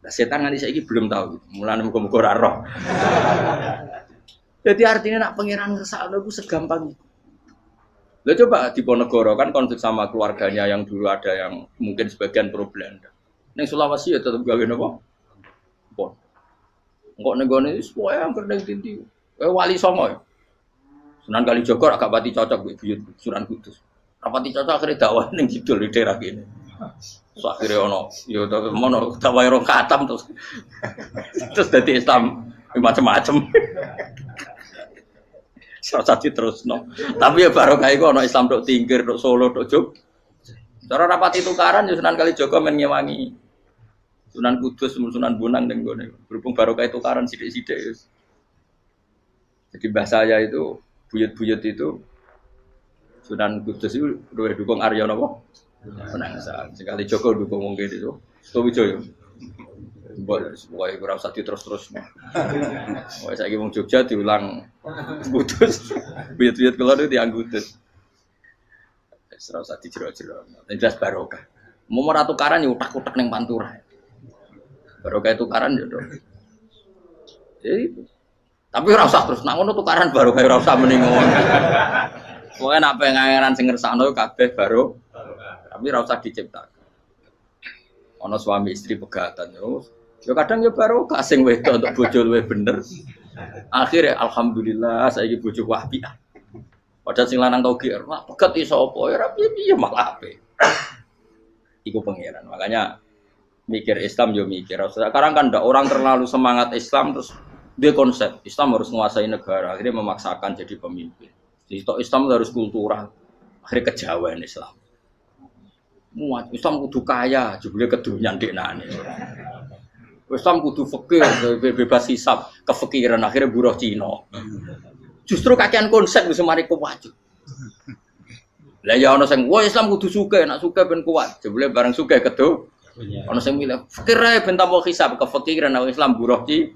Lah setan nganti saiki belum tahu. Mulane muga-muga ora roh. Jadi artinya nak pangeran ngersakno iku segampang itu. Lah coba di Ponegoro kan konflik sama keluarganya yang dulu ada yang mungkin sebagian pro Belanda. Ning Sulawesi ya tetep gawe napa? Pon. Engko ning gone wis pokoke angker ning ndi. Wali Songo ya. Sunan Kalijaga agak pati cocok mbek buyut Sunan Kudus. Rapati cocok akhirnya dakwah ning kidul di daerah kene. So akhirnya ono ya mono dakwah rong khatam terus dadi Islam macam-macam. Satu terus no. Tapi ya barokah iku ana Islam tok Tingkir, tok Solo, tok Jog. Cara rapati tukaran ya Sunan Kalijaga men ngewangi Sunan Kudus, Sunan Bonang ning gone. Berhubung barokah tukaran sithik-sithik ya. Jadi bahasa saya itu buyut-buyut itu Sunan Kudus itu luwih dukung Arya napa? Penangsa. Sekali Joko dukung wong kene itu. Sutowijoyo. Pokoknya kurang usah terus-terus. Pokoknya saya ngomong Jogja diulang Kudus. Buyut-buyut keluar itu diang Kudus. Serau usah dijero-jero. Ini jelas barokah. Mau ratu karan ya utak-utak neng Pantura. Barokah itu karan ya dong. Jadi itu. Tapi ora usah terus. Nak ngono tukaran barokah ora usah mending ngono. Pokoknya nak pengangeran sing ngersakno kabeh baru. Tapi ora usah diciptakan. Ana suami istri pegatan yo. Ya kadang ya baru kasing wedok untuk bojo luwih bener. Akhirnya alhamdulillah saiki bojo apik. Padahal sing lanang tau GR, wah pegat iso apa ya ora piye malah apik. Iku pangeran. Makanya mikir Islam yo mikir. Sekarang kan ndak orang terlalu semangat Islam terus dia konsep Islam harus menguasai negara, akhirnya memaksakan jadi pemimpin. Jadi Islam harus kultural. Akhirnya kejawen Islam. Muat Islam kudu kaya, jebule kedunya ndeknane. Islam kudu fakir, bebas hisab, kefikiran akhirnya buruh Cina. Justru kakean konsep wis mari kuwajib. Lah ya ana sing wah Islam kudu sugih, nek sugih ben kuat. Jebule bareng sugih kedo. Ana sing milih fikir ae ben tambah hisab kefikiran nek Islam buruh ci.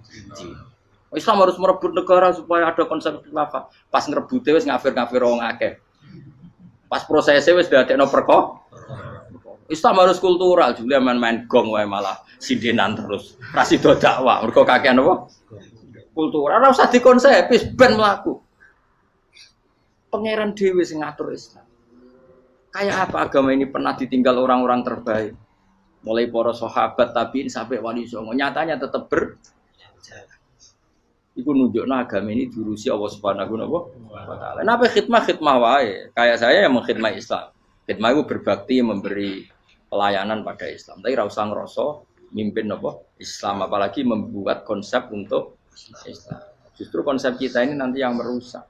Islam harus merebut negara supaya ada konsep khilafah. Pas ngrebute wis ngafir-ngafir wong akeh. Pas prosesnya wis dadekno perkara. Islam harus kultural, jebule main-main gong wae malah sindenan terus. Ra sida dakwah, mergo kakean apa? Kultural ora usah dikonsep, wis ben mlaku. Pangeran dhewe sing ngatur Islam. Kayak apa agama ini pernah ditinggal orang-orang terbaik. Mulai para sahabat tabi'in sampai wali songo. Nyatanya tetap berjalan. Iku nunjukno agama ini diurusi Allah Subhanahu wa taala. Napa khidmah wae. Kayak saya yang mengkhidmati Islam. Khidmah itu berbakti memberi pelayanan pada Islam. Tapi ra usah ngrasa mimpin apa Islam, apalagi membuat konsep untuk Islam. Justru konsep kita ini nanti yang merusak.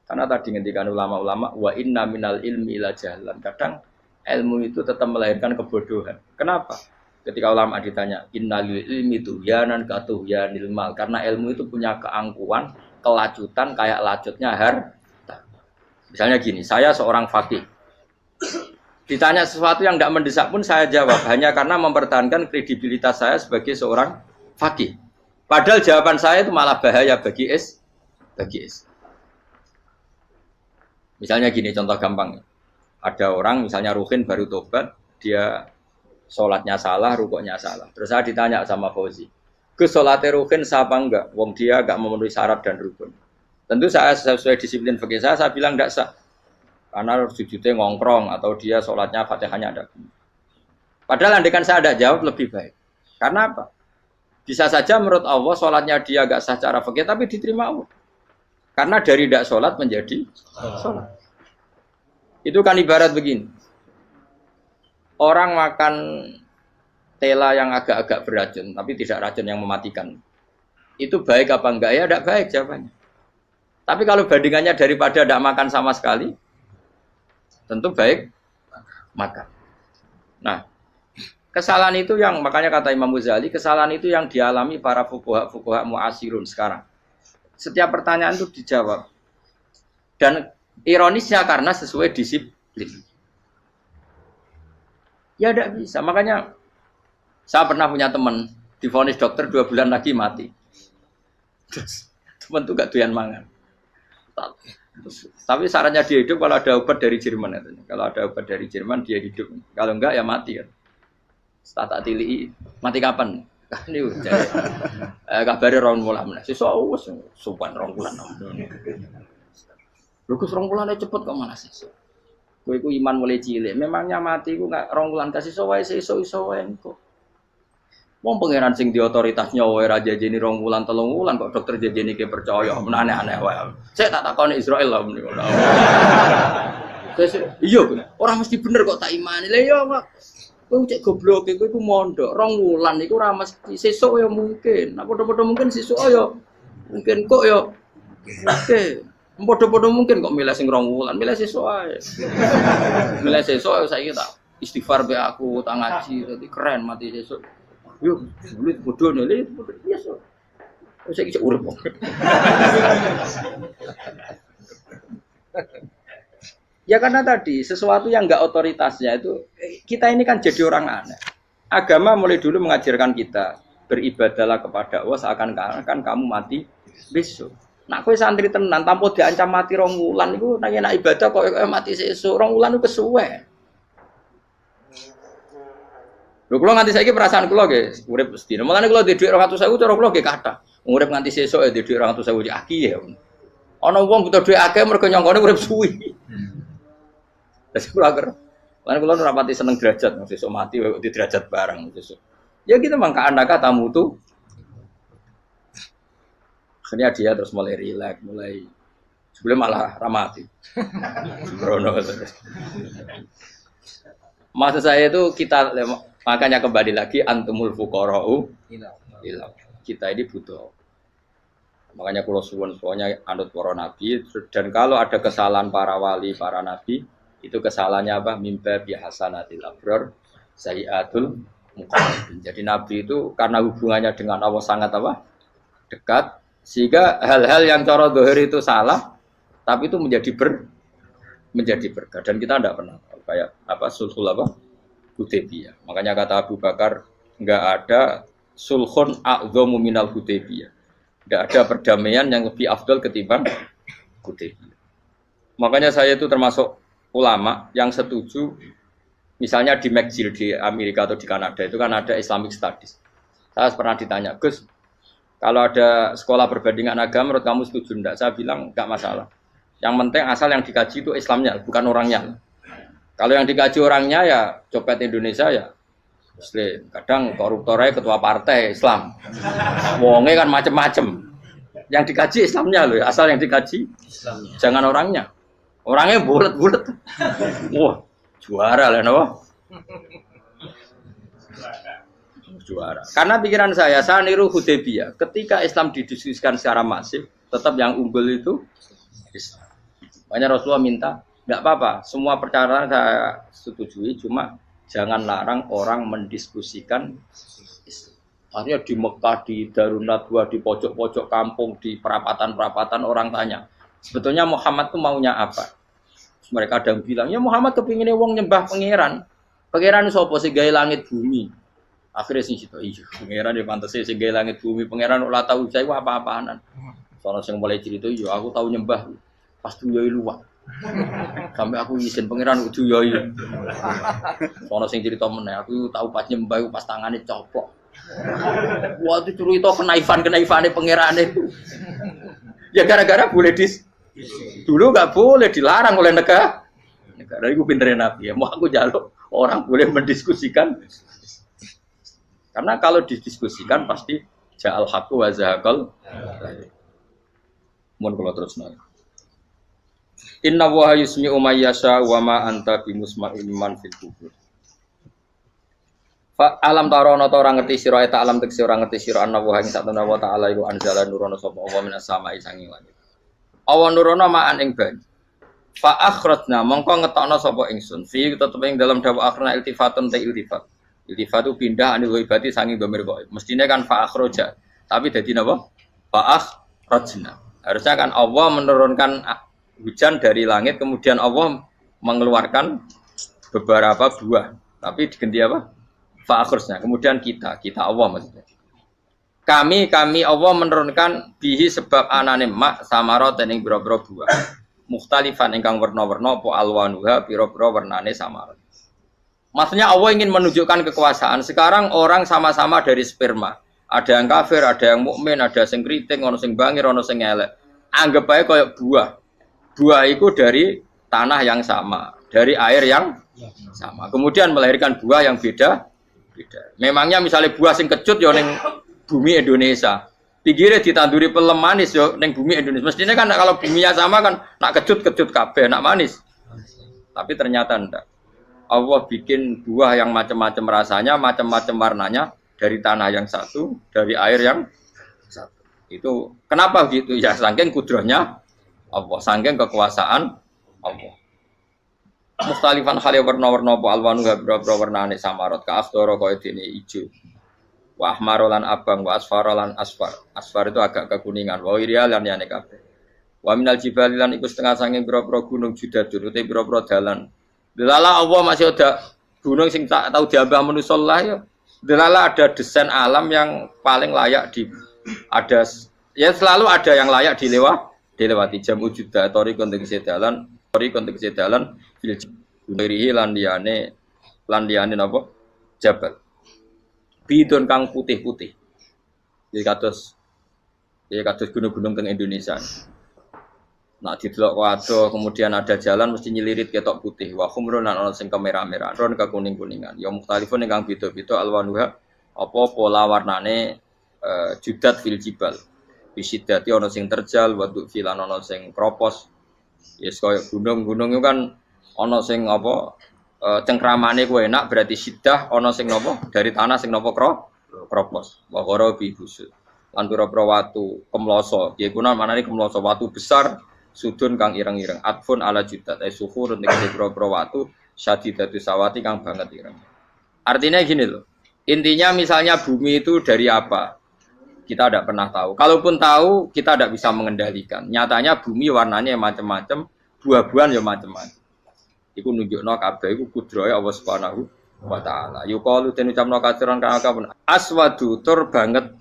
Karena tadi ngendikan ulama-ulama wa inna minal ilmi ila jahlan. Kadang ilmu itu tetap melahirkan kebodohan. Kenapa? Ketika ulama ditanya innalil ilmi tuhyanan katuhyanil mal, karena ilmu itu punya keangkuhan, kelacutan kayak lacutnya harta. Misalnya gini, saya seorang faqih. Ditanya sesuatu yang tidak mendesak pun saya jawab hanya karena mempertahankan kredibilitas saya sebagai seorang faqih. Padahal jawaban saya itu malah bahaya bagi Islam. Misalnya gini, contoh gampang. Ada orang misalnya Ruhin baru tobat, dia sholatnya salah, rukuknya salah. Terus saya ditanya sama Fauzi, ke sholatnya Ruhin sah apa enggak? Wong dia enggak memenuhi syarat dan rukun. Tentu saya sesuai disiplin fikih saya bilang enggak sah. Karena sujudnya ngongkrong atau dia sholatnya fatihahnya ada. Padahal andaikan saya ada jawab lebih baik. Karena apa? Bisa saja menurut Allah sholatnya dia enggak sah secara fikih tapi diterima Allah. Karena dari tidak sholat menjadi sholat. Itu kan ibarat begini. Orang makan tela yang agak-agak beracun, tapi tidak racun yang mematikan. Itu baik apa enggak? Ya tidak baik jawabannya. Tapi kalau bandingannya daripada tidak makan sama sekali, tentu baik makan. Nah, kesalahan itu yang, makanya kata Imam Ghazali, kesalahan itu yang dialami para fuqaha mu'asirun sekarang. Setiap pertanyaan itu dijawab. Dan ironisnya karena sesuai disiplin. Ya tidak bisa. Makanya saya pernah punya teman divonis dokter 2 bulan lagi mati. Terus teman itu gak doyan mangan. Tapi sarannya dia hidup kalau ada obat dari Jerman. Kalau ada obat dari Jerman dia hidup. Kalau enggak ya mati kan. Tak tili mati kapan? Kan itu jadi kabare rong wulan meneh. Sesuk wis sopan rong wulan. Lho Gus rong wulane cepet kok malah sesuk. Kowe iku iman mulai cilik. Memangnya mati iku enggak rong wulan kasih wae sesuk iso wae engko. Wong pangeran sing di otoritasnya wae ra jajeni rong wulan 3 wulan kok dokter jajeni ke percaya. Men aneh-aneh wae. Saya tak takoni Israel lah meniku. Iya, ora mesti bener kok tak imani. Lah iya kok kowe cek goblok kowe iku mondok 2 wulan iku ora mesti sesuk ya mungkin. Nek padha-padha mungkin sesuk ya mungkin kok ya oke. Padha-padha mungkin kok milih sing 2 wulan, milih sesuk ae. Milih sesuk saiki tak istighfar be aku, tak ngaji dadi keren mati sesuk. Yo, sulit bodoh nih, biasa. Saya kisah urip. Ya karena tadi sesuatu yang enggak otoritasnya itu kita ini kan jadi orang aneh. Agama mulai dulu mengajarkan kita beribadahlah kepada Allah seakan-akan kamu mati besok. Nak kowe santri tenan tanpa diancam mati 2 wulan iku nek ibadah kok mati sesuk 2 wulan iku kesuwe. Lho kula nganti saiki perasaan kula nggih urip mesti. Mulane kula ndek dhuwit 200.000 cara kula nggih kathah. Urip nganti sesuk ya ndek dhuwit 200.000 aki ya. Ana wong butuh dhuwit akeh mergo nyongkone urip suwi. Terus kula ker. Lan kula ora pati seneng derajat, sesuk mati kok di derajat bareng sesuk. Ya gitu mangka anaka tamu tuh. Akhirnya dia terus mulai rileks, mulai sebelum malah ramati. Sembrono terus. Maksud saya itu kita makanya kembali lagi antumul fuqara'u ila. Kita ini butuh. Makanya kula suwun soalnya anut para nabi dan kalau ada kesalahan para wali, para nabi itu kesalahannya apa? Mimba bihasanatil abrar sayyiatul muqarrabin. Jadi nabi itu karena hubungannya dengan Allah sangat apa? Dekat sehingga hal-hal yang cara zahir itu salah tapi itu menjadi menjadi berkah dan kita tidak pernah tahu kayak apa sulhul apa Hudaybiyah. Makanya kata Abu Bakar enggak ada sulhun a'dhamu minal Hudaybiyah. Enggak ada perdamaian yang lebih afdal ketimbang Hudaybiyah. Makanya saya itu termasuk ulama yang setuju misalnya di McGill di Amerika atau di Kanada itu kan ada Islamic Studies. Saya pernah ditanya, Gus, kalau ada sekolah perbandingan agama menurut kamu setuju enggak? Saya bilang enggak masalah. Yang penting asal yang dikaji itu Islamnya, bukan orangnya. Kalau yang dikaji orangnya ya copet Indonesia ya Muslim. Kadang koruptornya ketua partai Islam. Wonge kan macem-macem. Yang dikaji Islamnya loh, asal yang dikaji Islamnya. Jangan orangnya. Orangnya bulet-bulet. Wah, juara lah no. Juara. Karena pikiran saya niru Hudaybiyah. Ketika Islam didiskusikan secara masif, tetap yang unggul itu Islam. Makanya Rasulullah minta, enggak apa-apa, semua perkara saya setujui, cuma jangan larang orang mendiskusikan Islam. Artinya di Mekah, di Darun Nadwa, di pojok-pojok kampung, di perapatan-perapatan orang tanya, sebetulnya Muhammad itu maunya apa? Terus mereka ada yang bilang, ya Muhammad kepinginnya wong nyembah pangeran. Pangeran itu apa sih gaya langit bumi? Akhirnya sih itu, iya, pangeran di pantas sih gaya langit bumi. Pangeran ulah tahu saya apa-apaanan. Soalnya yang mulai cerita, iya aku tahu nyembah. Pas tuyoi luwak. Sampai aku izin pangeran tuyoi. Soalnya sing cerita meneh aku tahu pas nyembah pas tangane copok. Wah itu cerita kenaifane pangeran itu. Ya gara-gara boleh dulu nggak boleh dilarang oleh negara. Negara itu pinterin Nabi ya. Mau aku jaluk orang boleh mendiskusikan. Karena kalau didiskusikan pasti ja'al haqqu wa zahaqal. Mohon kalau terus nanti. Inna wa yusmi'u may yasha wa ma anta bimusma'in man fil kubur. Fa alam tarono ta ora ngerti sira eta alam tekse ora ngerti sira anna wa ing satuna wa ta'ala iku anzala nurono sapa wa minas sama'i sanging langit. Awan nurono ma'an ing banyu. Fa akhrajna mongko ngetokno sapa ingsun fi tetep ing dalam dawa akhrana iltifatun ta iltifat. Iltifat itu pindah anil ghaibati sanging dhamir ghaib. Mestine kan fa akhraja, tapi dadi napa? Fa akhrajna. Harusnya kan Allah menurunkan hujan dari langit, kemudian Allah mengeluarkan beberapa buah. Tapi diganti apa? Fa'akhirnya. Kemudian kita Allah maksudnya. Kami Allah menurunkan bihi sebab anane mak samarot ing boro-boro buah. Mukhtalifan ingkang werna-werna apa alwanuha pira-pira wernane samarot. Maksudnya Allah ingin menunjukkan kekuasaan. Sekarang orang sama-sama dari sperma. Ada yang kafir, ada yang mukmin, ada sing kriting, ono sing bangir, ono sing elek. Anggap aja kayak buah. Buah itu dari tanah yang sama, dari air yang sama. Kemudian melahirkan buah yang beda. Memangnya misalnya buah sing kecut ya ning bumi Indonesia. Pinggirnya ditanduri pelem manis ya ning bumi Indonesia. Mestinya kan kalau buminya sama kan nak kecut kabeh, nak manis. Tapi ternyata enggak. Allah bikin buah yang macam-macam rasanya, macam-macam warnanya dari tanah yang satu, dari air yang satu. Itu kenapa gitu? Ya saking kudrahnya Allah, saking kekuasaan Allah. Mukhtalifan khali warna-warna apa alwanu habra-habra warnane samarot ka akhdara kaya dene ijo. Wa ahmarolan abang wa asfarolan asfar. Asfar itu agak kekuningan, wa irial lan liyane kabeh. Wa minal jibali lan iku setengah saking pira-pira gunung judadun uta pira-pira dalan. Delala Allah masih ada gunung sing tak tahu diambah manusa lah ya. Delala ada desain alam yang paling layak ada ya selalu ada yang layak dilewati jam wujuda tori konteks dalan fil jibri lan liyane napa jabal bidon kang putih-putih ya kados gunung-gunung teng Indonesia. Nah didelok waduh kemudian ada jalan mesti nyelirit ketok putih wa khumrun lan ana sing kemerah-merah ron ke kuning-kuningan ya mukhtalifun ingkang beda-beda alwanuha apa pola warnane judat fil jibal bisidati ana sing terjal wa du filan ana sing kropos yes kaya gunung-gunung itu kan ana sing apa cengkramane ku enak berarti sidah ana sing napa dari tanah sing napa kropos wa qara bi busud lan pira-pira watu kemloso ya kuna manane kemloso watu besar sudun kang ireng-ireng atfun ala judat suhur ning pira-pira watu syadidatu sawati kang banget ireng. Artinya gini loh. Intinya misalnya bumi itu dari apa? Kita tidak pernah tahu. Kalaupun tahu, kita tidak bisa mengendalikan. Nyatanya bumi warnanya macam-macam, buah-buahan ya macam-macam. Iku nunjukno kabeh iku kudrohe Allah Subhanahu wa taala. Yuqalu den ucapno kasiran kang akeh aswadu tur banget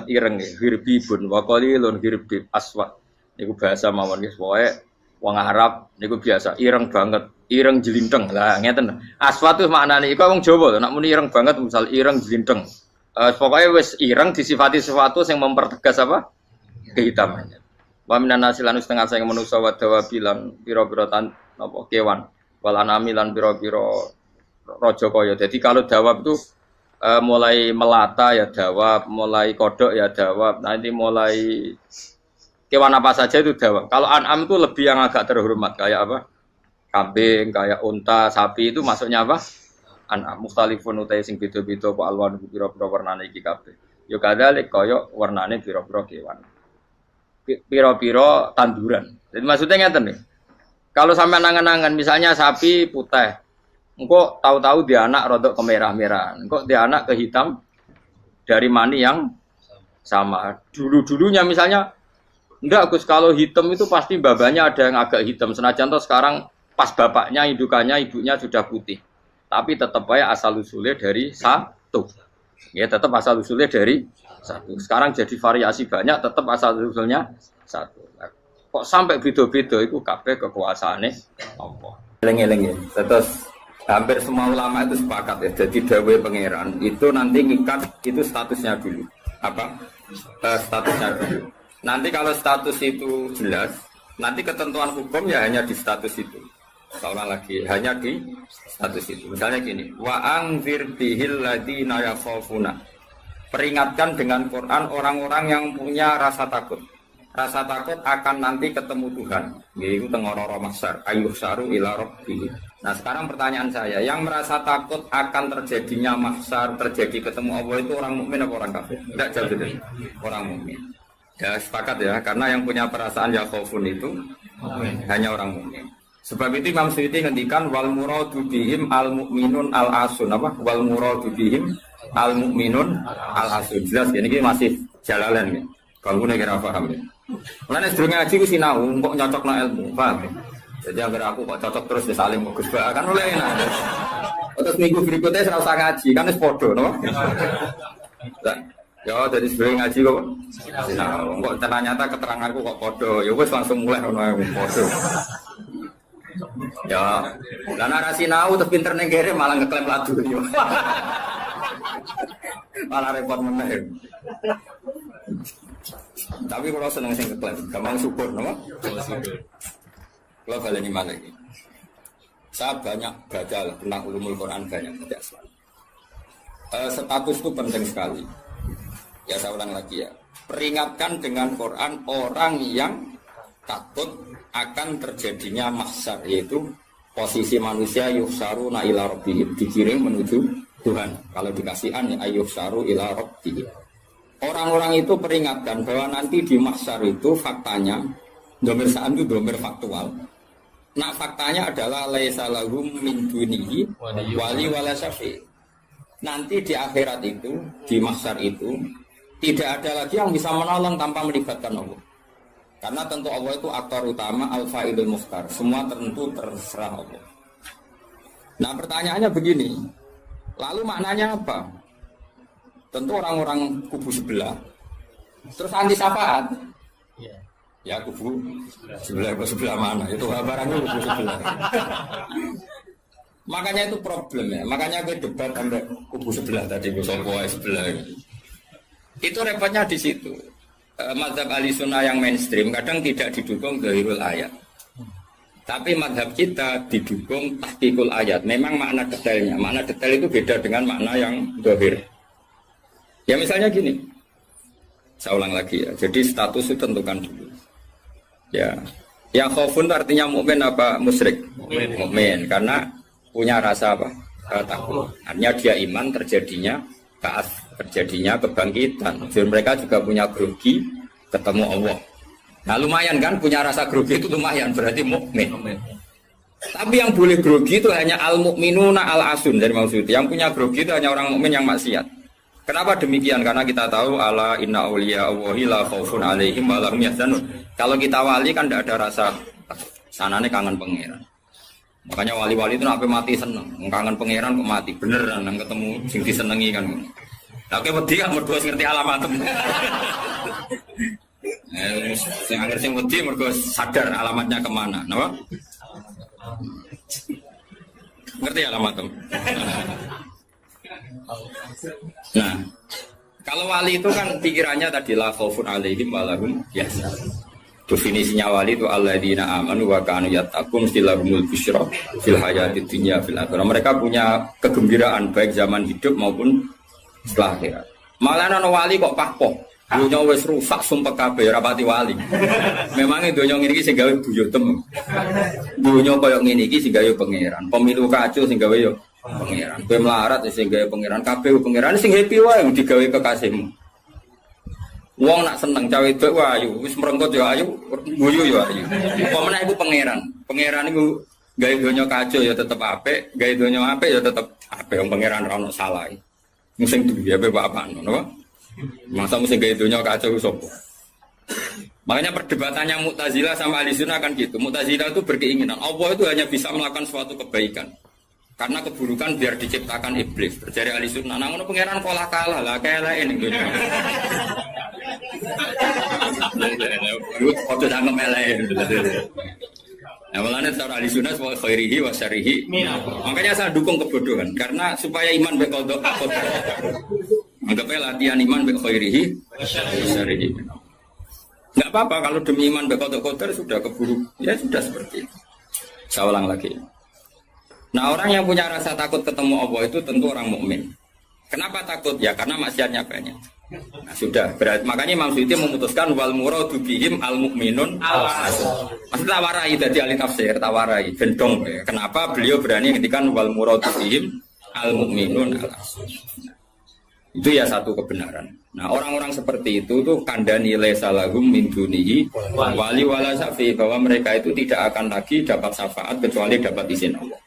ireng hirbibun wa qalilun hirbib aswad. Niku bahasa mawon wis pokoke wong Arab niku biasa ireng banget, ireng jelinteng. Lah ngeten. Aswad itu maknane iku wong Jawa nek muni ireng banget misal ireng jelinteng. Pokoknya wis ireng disifati sesuatu yang mempertegas apa? Kehitamannya. Wa minan nasilan setengah sayang manusa wa dawabilan pira-pira napa kewan. Wal anami lan pira-pira raja kaya. Jadi kalau dawab itu mulai melata ya dawab, mulai kodok ya dawab. Nanti mulai kewan apa saja itu dawab. Kalau an'am itu lebih yang agak terhormat kayak apa? Kambing, kayak unta, sapi itu masuknya apa? An'am mukhtalifun utai sing beda-beda apa alwan pira-pira warnane iki kabeh. Ya kadalik kaya warnane pira-pira kewan. Pira-pira tanduran. Jadi maksudnya ngeten nih. Kalau sampai nangan-nangan, misalnya sapi putih, engkau tahu-tahu dia anak rodok kemerah-merahan, engkau dia anak ke hitam dari mani yang sama. Dulu-dulunya misalnya, enggak Gus, kalau hitam itu pasti babanya ada yang agak hitam. Senajan toh sekarang pas bapaknya, indukannya, ibunya sudah putih. Tapi tetap aja asal-usulnya dari satu. Ya tetap asal-usulnya dari satu. Sekarang jadi variasi banyak, tetap asal-usulnya satu. Kok sampai beda-beda itu kabeh kekuasaane Allah. Eling-eling ya. Terus hampir semua ulama itu sepakat ya. Jadi dawuh pangeran itu nanti ngikat itu statusnya dulu. Apa? Statusnya dulu. Nanti kalau status itu jelas, nanti ketentuan hukum ya hanya di status itu. Soalnya lagi hanya di status itu. Misalnya gini, wa anzir bihil ladina yakhafuna. Peringatkan dengan Quran orang-orang yang punya rasa takut. Rasa takut akan nanti ketemu Tuhan. Yaitu tengororo mahsyar, ayyuh saru ila rabbih. Nah sekarang pertanyaan saya, yang merasa takut akan terjadinya mahsyar, terjadi ketemu Allah itu orang mukmin apa orang kafir? Tidak jauh itu. Orang mukmin. Ya sepakat ya, karena yang punya perasaan yakhafun itu hanya orang mukmin. Sebab itu Imam Suyuti ngendikan wal muradu bihim al mukminun al asun apa? Wal muradu bihim al mukminun al asun. Jelas ya, ini masih jalalan ya. Kalau gue kira paham ya. Mulane sedurunge ngaji ku sinau kok nyocokno ilmu, paham ya? Jadi agar aku kok cocok terus ya saling bagus bae kan oleh enak. Terus minggu berikutnya ora usah ngaji, kan wis padha no. Ya dari sedurunge ngaji kok sinau. Kok ternyata keteranganku kok padha, ya wis langsung mulai ono padha. Ya, lah narasi sinau terus pinter ning kere malah ngeklaim ladu yo. Malah repot meneh. Tapi kalau seneng sing keklaim, gampang syukur, no? Kalau baleni malah ini, saya banyak baca tentang ulumul Quran banyak tidak selalu. Status itu penting sekali. Ya saya ulang lagi ya. Peringatkan dengan Quran orang yang takut akan terjadinya mahsyar, yaitu posisi manusia yuhsaruna ila rabbihim, dikirim menuju Tuhan. Kalau dikasih an ya yuhsaru ila rabbihim. Orang-orang itu peringatkan bahwa nanti di mahsyar itu faktanya domir sa'an itu domir faktual. Nah faktanya adalah laisa lahum min dunihi wali wala syafi'. Nanti di akhirat itu, di mahsyar itu tidak ada lagi yang bisa menolong tanpa melibatkan Allah. Karena tentu Allah itu aktor utama al-fa'ilul mukhtar. Semua tentu terserah Allah. Nah pertanyaannya begini, lalu maknanya apa? Tentu orang-orang kubu sebelah terus anti syafaat ya kubu sebelah mana itu barangnya kubu sebelah. Makanya itu problem ya, makanya gue debat sampai kubu sebelah tadi gue sebelah itu repotnya di situ. Mazhab ahli sunnah yang mainstream kadang tidak didukung dhahirul ayat, tapi mazhab kita didukung tahqiqul ayat. Memang makna detail itu beda dengan makna yang dhahir. Ya misalnya gini, saya ulang lagi ya. Jadi status itu tentukan dulu. Ya, yang khaufun artinya mukmin apa musyrik? Mukmin, karena punya rasa apa? Takut. Artinya dia iman terjadinya ba'ats, terjadinya kebangkitan. Jadi mereka juga punya grogi ketemu Allah. Nah lumayan kan punya rasa grogi itu lumayan berarti mukmin. Tapi yang boleh grogi itu hanya al mukminuna al asun dari maksud. Yang punya grogi itu hanya orang mukmin yang maksiat. Kenapa demikian? Karena kita tahu ala inna auliya Allahi la khaufun alaihim wa lahum yahzanun. Kalau kita wali kan tidak ada rasa sanane kangen pangeran. Makanya wali-wali itu sampai mati seneng, kangen pangeran kok mati beneran nang ketemu sing disenengi kan. Tapi wedi kan mergo ngerti alamat. Sing anggere sing wedi mergo sadar alamatnya kemana, napa? Ngerti alamat tem. Nah, kalau wali itu kan pikirannya tadi la khaufun alaihim wa lahum yahzanun. Definisinya wali itu alladzina amanu wa kanu yattaqun istilahumul busyra fil hayatid dunya fil akhirah. Mereka punya kegembiraan baik zaman hidup maupun setelah akhirat. Malah ana wali kok pahpoh. Dunya wis rusak sumpek kabeh rapati wali. Memang dunya ngene iki sing gawe buyutem. Dunya koyo ngene iki sing gawe pangeran. Pemilu kacau sing gawe yo pangeran. Kowe melarat sing gawe pangeran, kabeh pangeran sing happy wae digawe kekasihmu. Wong nak seneng cawe wedok wae ayu, wis merengkot yo ayu, guyu yo ayu. Apa meneh iku pangeran. Pangeran iku gawe donya kacau ya tetep apik, gawe donya apik ya tetep apik. Wong pangeran ora ono salah. Sing duwe ape bapak ngono. Masa mesti gawe donya kacau sapa? Makanya perdebatannya Mu'tazilah sama Ahlussunnah kan gitu. Mu'tazilah itu berkeinginan Allah itu hanya bisa melakukan suatu kebaikan. Karena keburukan biar diciptakan iblis. Terjadi Ahlussunnah. Nah, ngono pangeran kalah lah kayak ini gitu. Foto jangan melehin. Nah, malahnya seorang Ahlussunnah sebagai khairihi wa syarihi. Makanya saya dukung kebodohan karena supaya iman bekodok. Anggapnya latihan iman khairihi wa syarihi. Enggak apa-apa kalau demi iman bekodok sudah keburu. Ya sudah seperti itu. Saya ulang lagi. Nah, orang yang punya rasa takut ketemu Allah itu tentu orang mukmin. Kenapa takut? Ya karena maksiatnya banyak. Nah, sudah berarti makanya Imam Suyuti memutuskan wal muradu bihim al mukminun al asr. Maksudnya tawarai dari ahli tafsir, tawarai gendong. Kenapa beliau berani ngendikan wal muradu bihim al mukminun al asr. Itu ya satu kebenaran. Nah, orang-orang seperti itu tuh kandani laisa lahum min dunihi wali wala syafi, bahwa mereka itu tidak akan lagi dapat syafaat kecuali dapat izin Allah.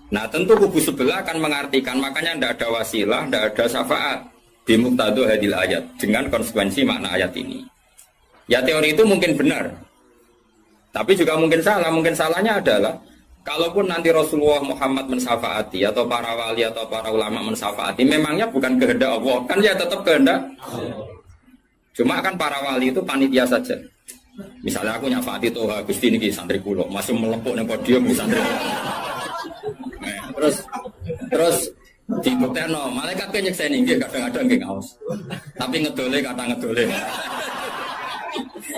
Nah, tentu kubu sebelah akan mengartikan makanya tidak ada wasilah, tidak ada syafaat bimuqtadu hadil ayat dengan konsekuensi makna ayat ini. Ya teori itu mungkin benar, tapi juga mungkin salah. Mungkin salahnya adalah kalaupun nanti Rasulullah Muhammad mensyafaati atau para wali atau para ulama mensyafaati, memangnya bukan kehendak Allah, kan ya tetap kehendak. Cuma kan para wali itu panitia saja. Misalnya aku nyafaati tuh Gusti niki santri kula, masih melepuk nang podium di santri. Terus dibuktekno malaikat ke nyekseni nggih kadang-kadang nggih ngaos. Tapi ngedole kata ngedole.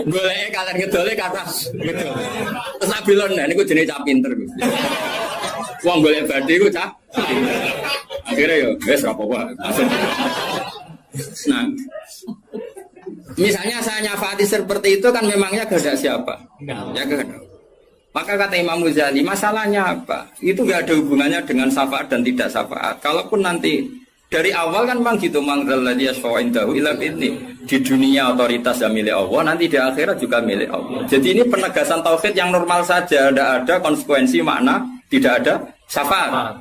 Goleke kata ngedole kata ngedole. Terus nak bilon niku jenenge cah pinter Gusti. Wong golek badhe iku cah. Akhire yo wis ora apa-apa. Nah, misalnya saya nyafati seperti itu kan memangnya kehendak siapa? Ya kehendak. Maka kata Imam Ghazali, masalahnya apa? Itu gak ada hubungannya dengan syafaat dan tidak syafaat. Kalaupun nanti dari awal kan memang gitu, mangdalladzi yashfa'u indahu illa bi'idznih. Di dunia otoritas yang milik Allah, nanti di akhirat juga milik Allah. Jadi ini penegasan tauhid yang normal saja, tidak ada konsekuensi makna, tidak ada syafaat.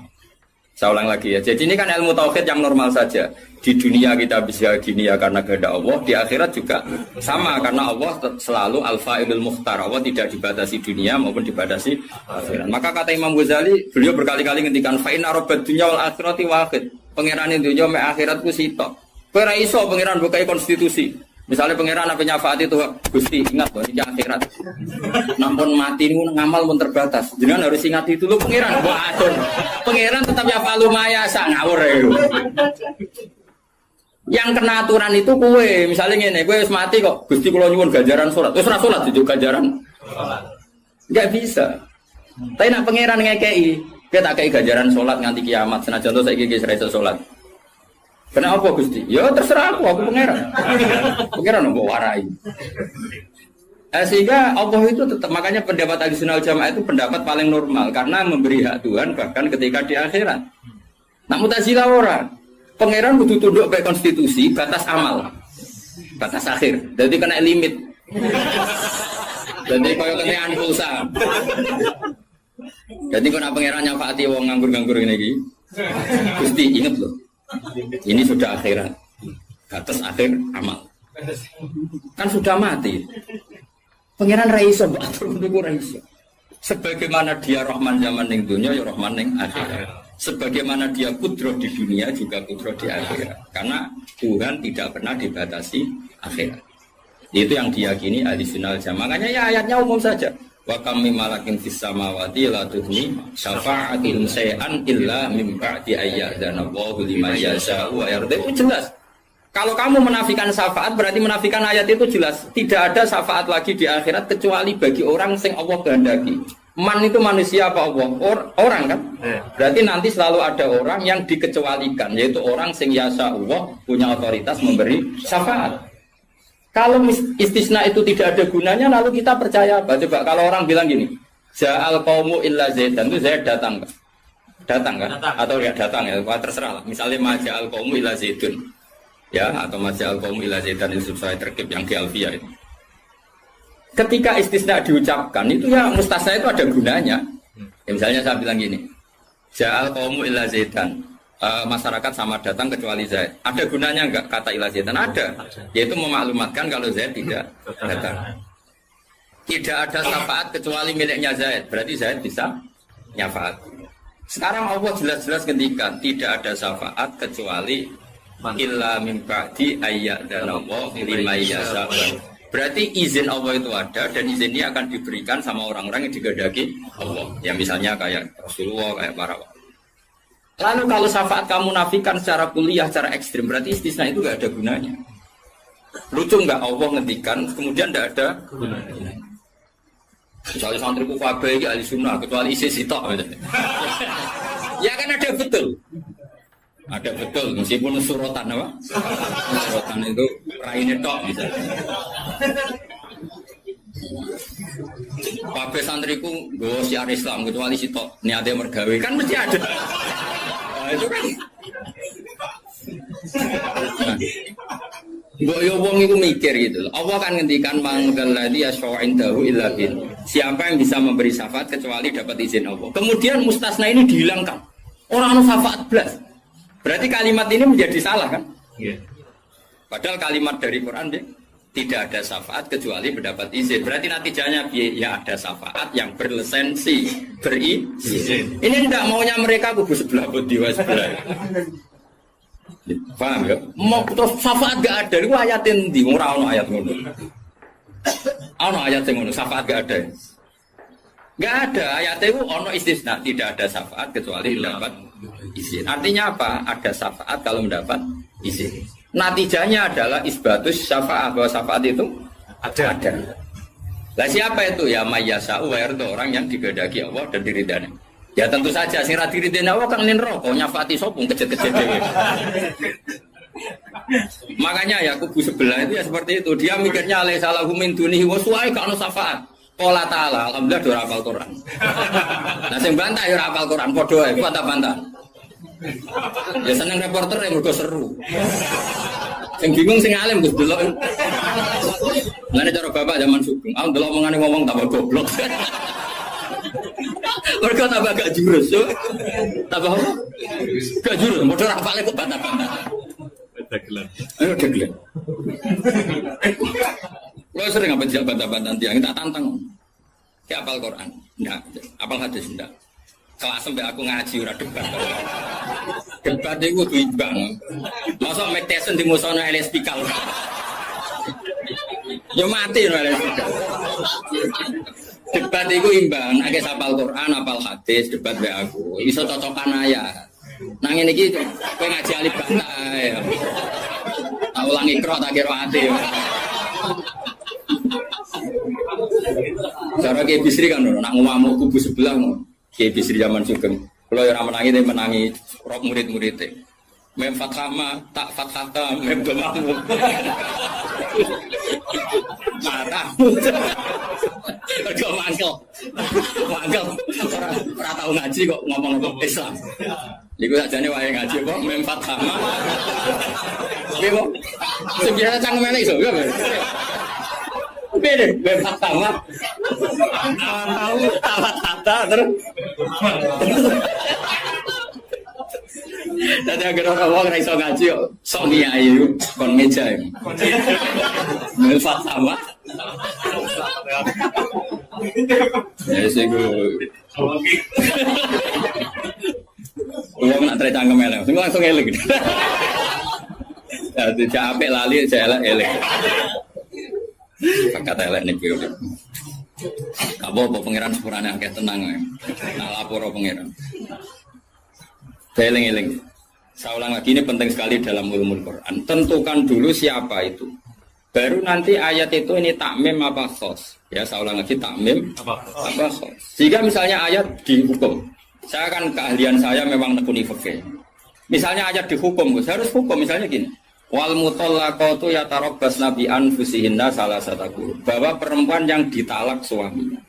Saya ulang lagi ya. Jadi ini kan ilmu tauhid yang normal saja. Di dunia kita bisa gini ya karena kehendak Allah, di akhirat juga sama karena Allah selalu al-fa'ilul mukhtar. Allah tidak dibatasi dunia maupun dibatasi akhirat. Maka kata Imam Ghazali, beliau berkali-kali ngendikan fa inna rabbad dunya wal akhirati wahid. Pangeran dunya mek akhirat ku sitok. Kowe ora iso pangeran bukai konstitusi. Misalnya pangeran apa nyafaati itu Gusti ingat loh ini akhirat. Nampun mati niku ngamal pun terbatas. Jenengan harus ingat itu lho pangeran. Waduh. Pangeran tetap ya falu maya sak ngawur ya. Yang kena aturan itu kowe. Misalnya ngene, kowe wis mati kok Gusti kula nyuwun ganjaran salat. Wis ora salat itu ganjaran. Enggak bisa. Tapi nak pangeran ngekei, kowe tak kei ganjaran salat nganti kiamat senajan to saiki wis ora iso salat. Kenapa Gusti? Ya terserah aku pangeran. Pangeran mau warai. Sehingga Allah itu tetap, makanya pendapat Ahlussunnah Jamaah itu pendapat paling normal karena memberi hak Tuhan bahkan ketika di akhirat. Nah, Mu'tazilah ora. Pangeran kudu tunduk pada konstitusi, batas amal. Batas akhir. Jadi kena limit. Jadi kaya kenaan pulsa. Jadi kena pangeran nyafaati wong nganggur-nganggur ngene iki. Gusti inget loh. Ini sudah akhirat. Batas akhir amal. Kan sudah mati. Pangeran ra iso atur niku ra iso. Sebagaimana dia Rahman zaman ning dunia, ya Rahman ning akhirat. Sebagaimana dia kudroh di dunia, juga kudroh di akhirat. Karena Tuhan tidak pernah dibatasi akhirat. Itu yang diyakini ahli sunnah wal jamaah. Makanya ya ayatnya umum saja. Wa kam mim malakin fis samawati la tuhni syafa'atihim shay'an illa mim ba'di ayyadana Allahu liman yasha'u wa yarda. Itu jelas. Kalau kamu menafikan syafaat berarti menafikan ayat itu jelas. Tidak ada syafaat lagi di akhirat kecuali bagi orang sing Allah kehendaki. Man itu manusia apa Allah? Orang kan? Berarti nanti selalu ada orang yang dikecualikan, yaitu orang sing yasa Allah punya otoritas memberi syafaat. Kalau istisna itu tidak ada gunanya, lalu kita percaya apa? Coba kalau orang bilang gini, Ja'al qaumu illa Zaidan, itu Zaid datang kan? Datang kan? Atau ya datang ya, terserah lah. Misalnya Maja'al qaumu illa Zaidun. Ya, atau Maja'al qaumu illa Zaidan itu saya terkip yang di Alfiyah itu. Ketika istisna diucapkan itu ya mustasna itu ada gunanya. Ya, misalnya saya bilang gini, Ja'al qaumu illa Zaidan. Masyarakat sama datang kecuali Zaid. Ada gunanya enggak kata illa Zaidan? Ada. Yaitu memaklumatkan kalau Zaid tidak datang. Tidak ada syafaat kecuali miliknya Zaid. Berarti Zaid bisa nyafaat. Sekarang Allah jelas-jelas ngendikan tidak ada syafaat kecuali illa min ba'di ayyadana liman yasha'u. Berarti izin Allah itu ada dan izin ini akan diberikan sama orang-orang yang digandaki Allah. Ya misalnya kayak Rasulullah, kayak para wali. Lalu kalau syafaat kamu nafikan secara kuliah, secara ekstrim, berarti istisna itu nggak ada gunanya. Lucu nggak Allah ngendikan, kemudian nggak ada gunanya. Misalnya santriku Fabel ahli sunnah, kecuali isi sitok. Ya kan ada betul. Ada betul, meskipun surotan apa? Surotan itu raine tok misalnya. Kabeh santriku nggo syiar Islam kecuali sitok niate mergawe kan mesti ada. Nah, itu kan. Mbok yo wong iku mikir gitu loh. Allah kan ngendikan manggal ladzi yashfa'indahu illa bin. Siapa yang bisa memberi syafaat kecuali dapat izin Allah. Kemudian mustasna ini dihilangkan. Orang anu syafaat blas. Berarti kalimat ini menjadi salah kan? Iya. Padahal kalimat dari Quran dia tidak ada syafaat kecuali mendapat izin. Berarti natijanya ya ada syafaat yang berlisensi, berizin. Ini tidak maunya mereka kubu sebelah bodiwa sebelah. Paham ya? Mau terus syafaat gak ada. Itu ayatin di ora ono ayat ngono. Ono ayat yang ngono, syafaat gak ada. Gak ada ayatnya itu ono istisna, tidak ada syafaat kecuali mendapat izin. Artinya apa? Ada syafaat kalau mendapat izin. Natijanya adalah isbatus syafaat, bahwa syafaat itu ada. Lah siapa itu? Ya mayyasa'u wa yarda, orang yang digandaki Allah dan diridani. Ya tentu saja sing ra diridani Allah kang nin neraka nyafati sapa kejet-kejet dhewe. Makanya ya kubu sebelah itu ya seperti itu. Dia mikirnya alaisa lahu min dunihi wa su'ai ka ono syafaat. Qala ta'ala, alhamdulillah do hafal Quran. Nah sing bantah ya hafal Quran padha wae, bantah-bantah. Ya seneng reporter yang mergo seru. Sing bingung sing alim Gus delok. Ngene cara bapak zaman Sugeng, aku delok omongane ngomong tambah goblok. Mergo tambah gak jurus yo. Tambah apa? Gak jurus, modho hafale kok bantah-bantah. Dagelan. Ayo dagelan. Kalau sering apa tidak bantah-bantah tiang, tak tantang. Kayak apal Quran, enggak. Apal hadis enggak. Kelas sampai aku ngaji ora debat. Debat itu kudu imbang. Masa Mike Tyson di musono LS Pikal. Ya mati no LS Pikal. Debat itu imbang, akeh apal Quran, apal hadis, debat be aku. Iso cocokan ayat. Nang ngene iki kowe ngaji alif bantah ya. Tak ulangi ikra tak kira ati. Cara Kiai Bisri kan nak ngomong kubu sebelah Kiai Bisri zaman Sugeng. Kalau yang menangi rok murid-muridnya. Mem fathama tak fathata mem domamu. Matamu. Kau mangkel. Ora tau ngaji kok ngomong Islam. Iku sajane wae ngaji kok mem fathama. Piye kok? Sebiasa cangkemane iso ya. Beda, bebas sama. Tahu, tata terus. Tadi agar orang iso ngaji, sok kiai, kon meja. Bebas sama. Ya sing Uang nak tercangkem elek, semua langsung elek. Jadi capek lali, saya elek. Kata elek nih biru. Apa pangeran sepurane akeh tenang. Nah lapor pangeran. Eling-eling. Saya ulang lagi, ini penting sekali dalam ulumul Quran. Tentukan dulu siapa itu. Baru nanti ayat itu ini takmim apa khos. Ya saya ulang lagi, takmim apa khos. Jika misalnya ayat dihukum. Saya kan keahlian saya memang nekuni fikih. Misalnya ayat dihukum, saya harus hukum misalnya gini. Wal mutallaqatu yatarabbasna bi anfusihinna salasata quru. Bahwa perempuan yang ditalak suaminya,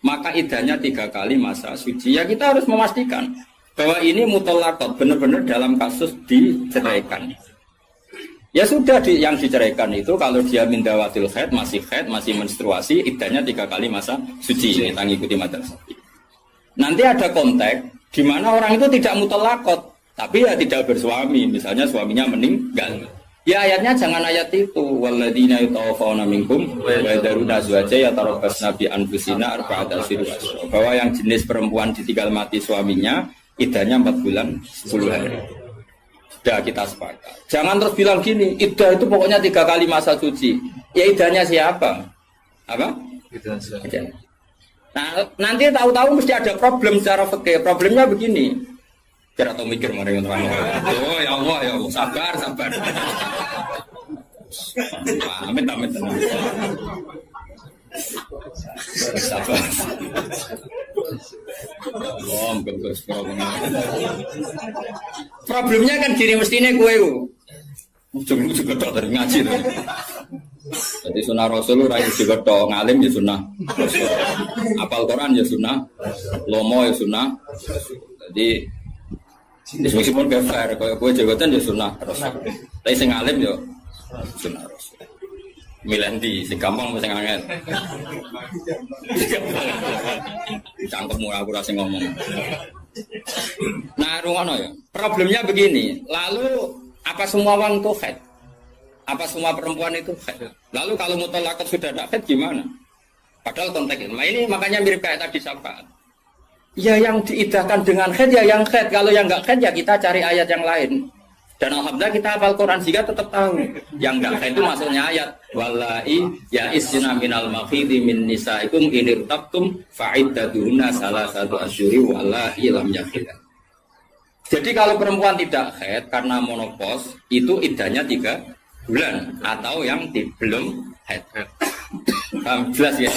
maka idahnya 3 kali masa suci. Ya kita harus memastikan bahwa ini mutallaqat benar-benar dalam kasus diceraikan. Ya sudah yang diceraikan itu kalau dia mindawatil haid, masih menstruasi, idahnya 3 kali masa suci. Kita ngikuti madrasah. Nanti ada konteks di mana orang itu tidak mutallaqat, tapi ya tidak bersuami, misalnya suaminya meninggal. Ya ayatnya jangan ayat itu. Walladzina yatawaffawna minkum wa yadharuna azwaja yatarabbasna bi anfusina arba'ata ashhur. Bahwa yang jenis perempuan ditinggal mati suaminya, idahnya 4 bulan 10 hari. Sudah kita sepakat. Jangan terus bilang gini, idah itu pokoknya 3 kali masa suci. Ya idahnya siapa? Apa? Idahnya. Nah, nanti tahu-tahu mesti ada problem secara fikih. Problemnya begini. Kira tahu mikir mana yang terang. Oh ya Allah, sabar. Amin. Sabar. Problemnya kan gini mestinya gue. Juga tak ngaji. Jadi sunnah Rasul raih juga toh ngalim ya sunnah Rasul. Apal Quran ya sunnah, lomo ya sunnah. Jadi meskipun fair, kalau gue jabatan ya sunnah Rasul. Tapi sing ngalim ya sunnah Rasul. Milih di sing gampang sing angel. Cangkemmu aku rasa ngomong. Nah, rungono ya. Problemnya begini. Lalu apa semua orang tuh haid? Apa semua perempuan itu haid? Lalu kalau mutallaqat sudah tidak haid gimana? Padahal konteksnya. Nah ini makanya mirip kayak tadi syafaat. Ya yang diidahkan dengan haid ya yang haid. Kalau yang enggak haid ya kita cari ayat yang lain. Dan alhamdulillah kita hafal Quran sehingga tetap tahu. Yang enggak haid itu maksudnya ayat wallahi ya isna minal makhidhi min nisaikum in irtabtum fa'iddatuhunna salasatu asyhuri wallahi lam yahid. Jadi kalau perempuan tidak haid karena menopause itu iddahnya 3 bulan atau yang belum haid. Jelas ya.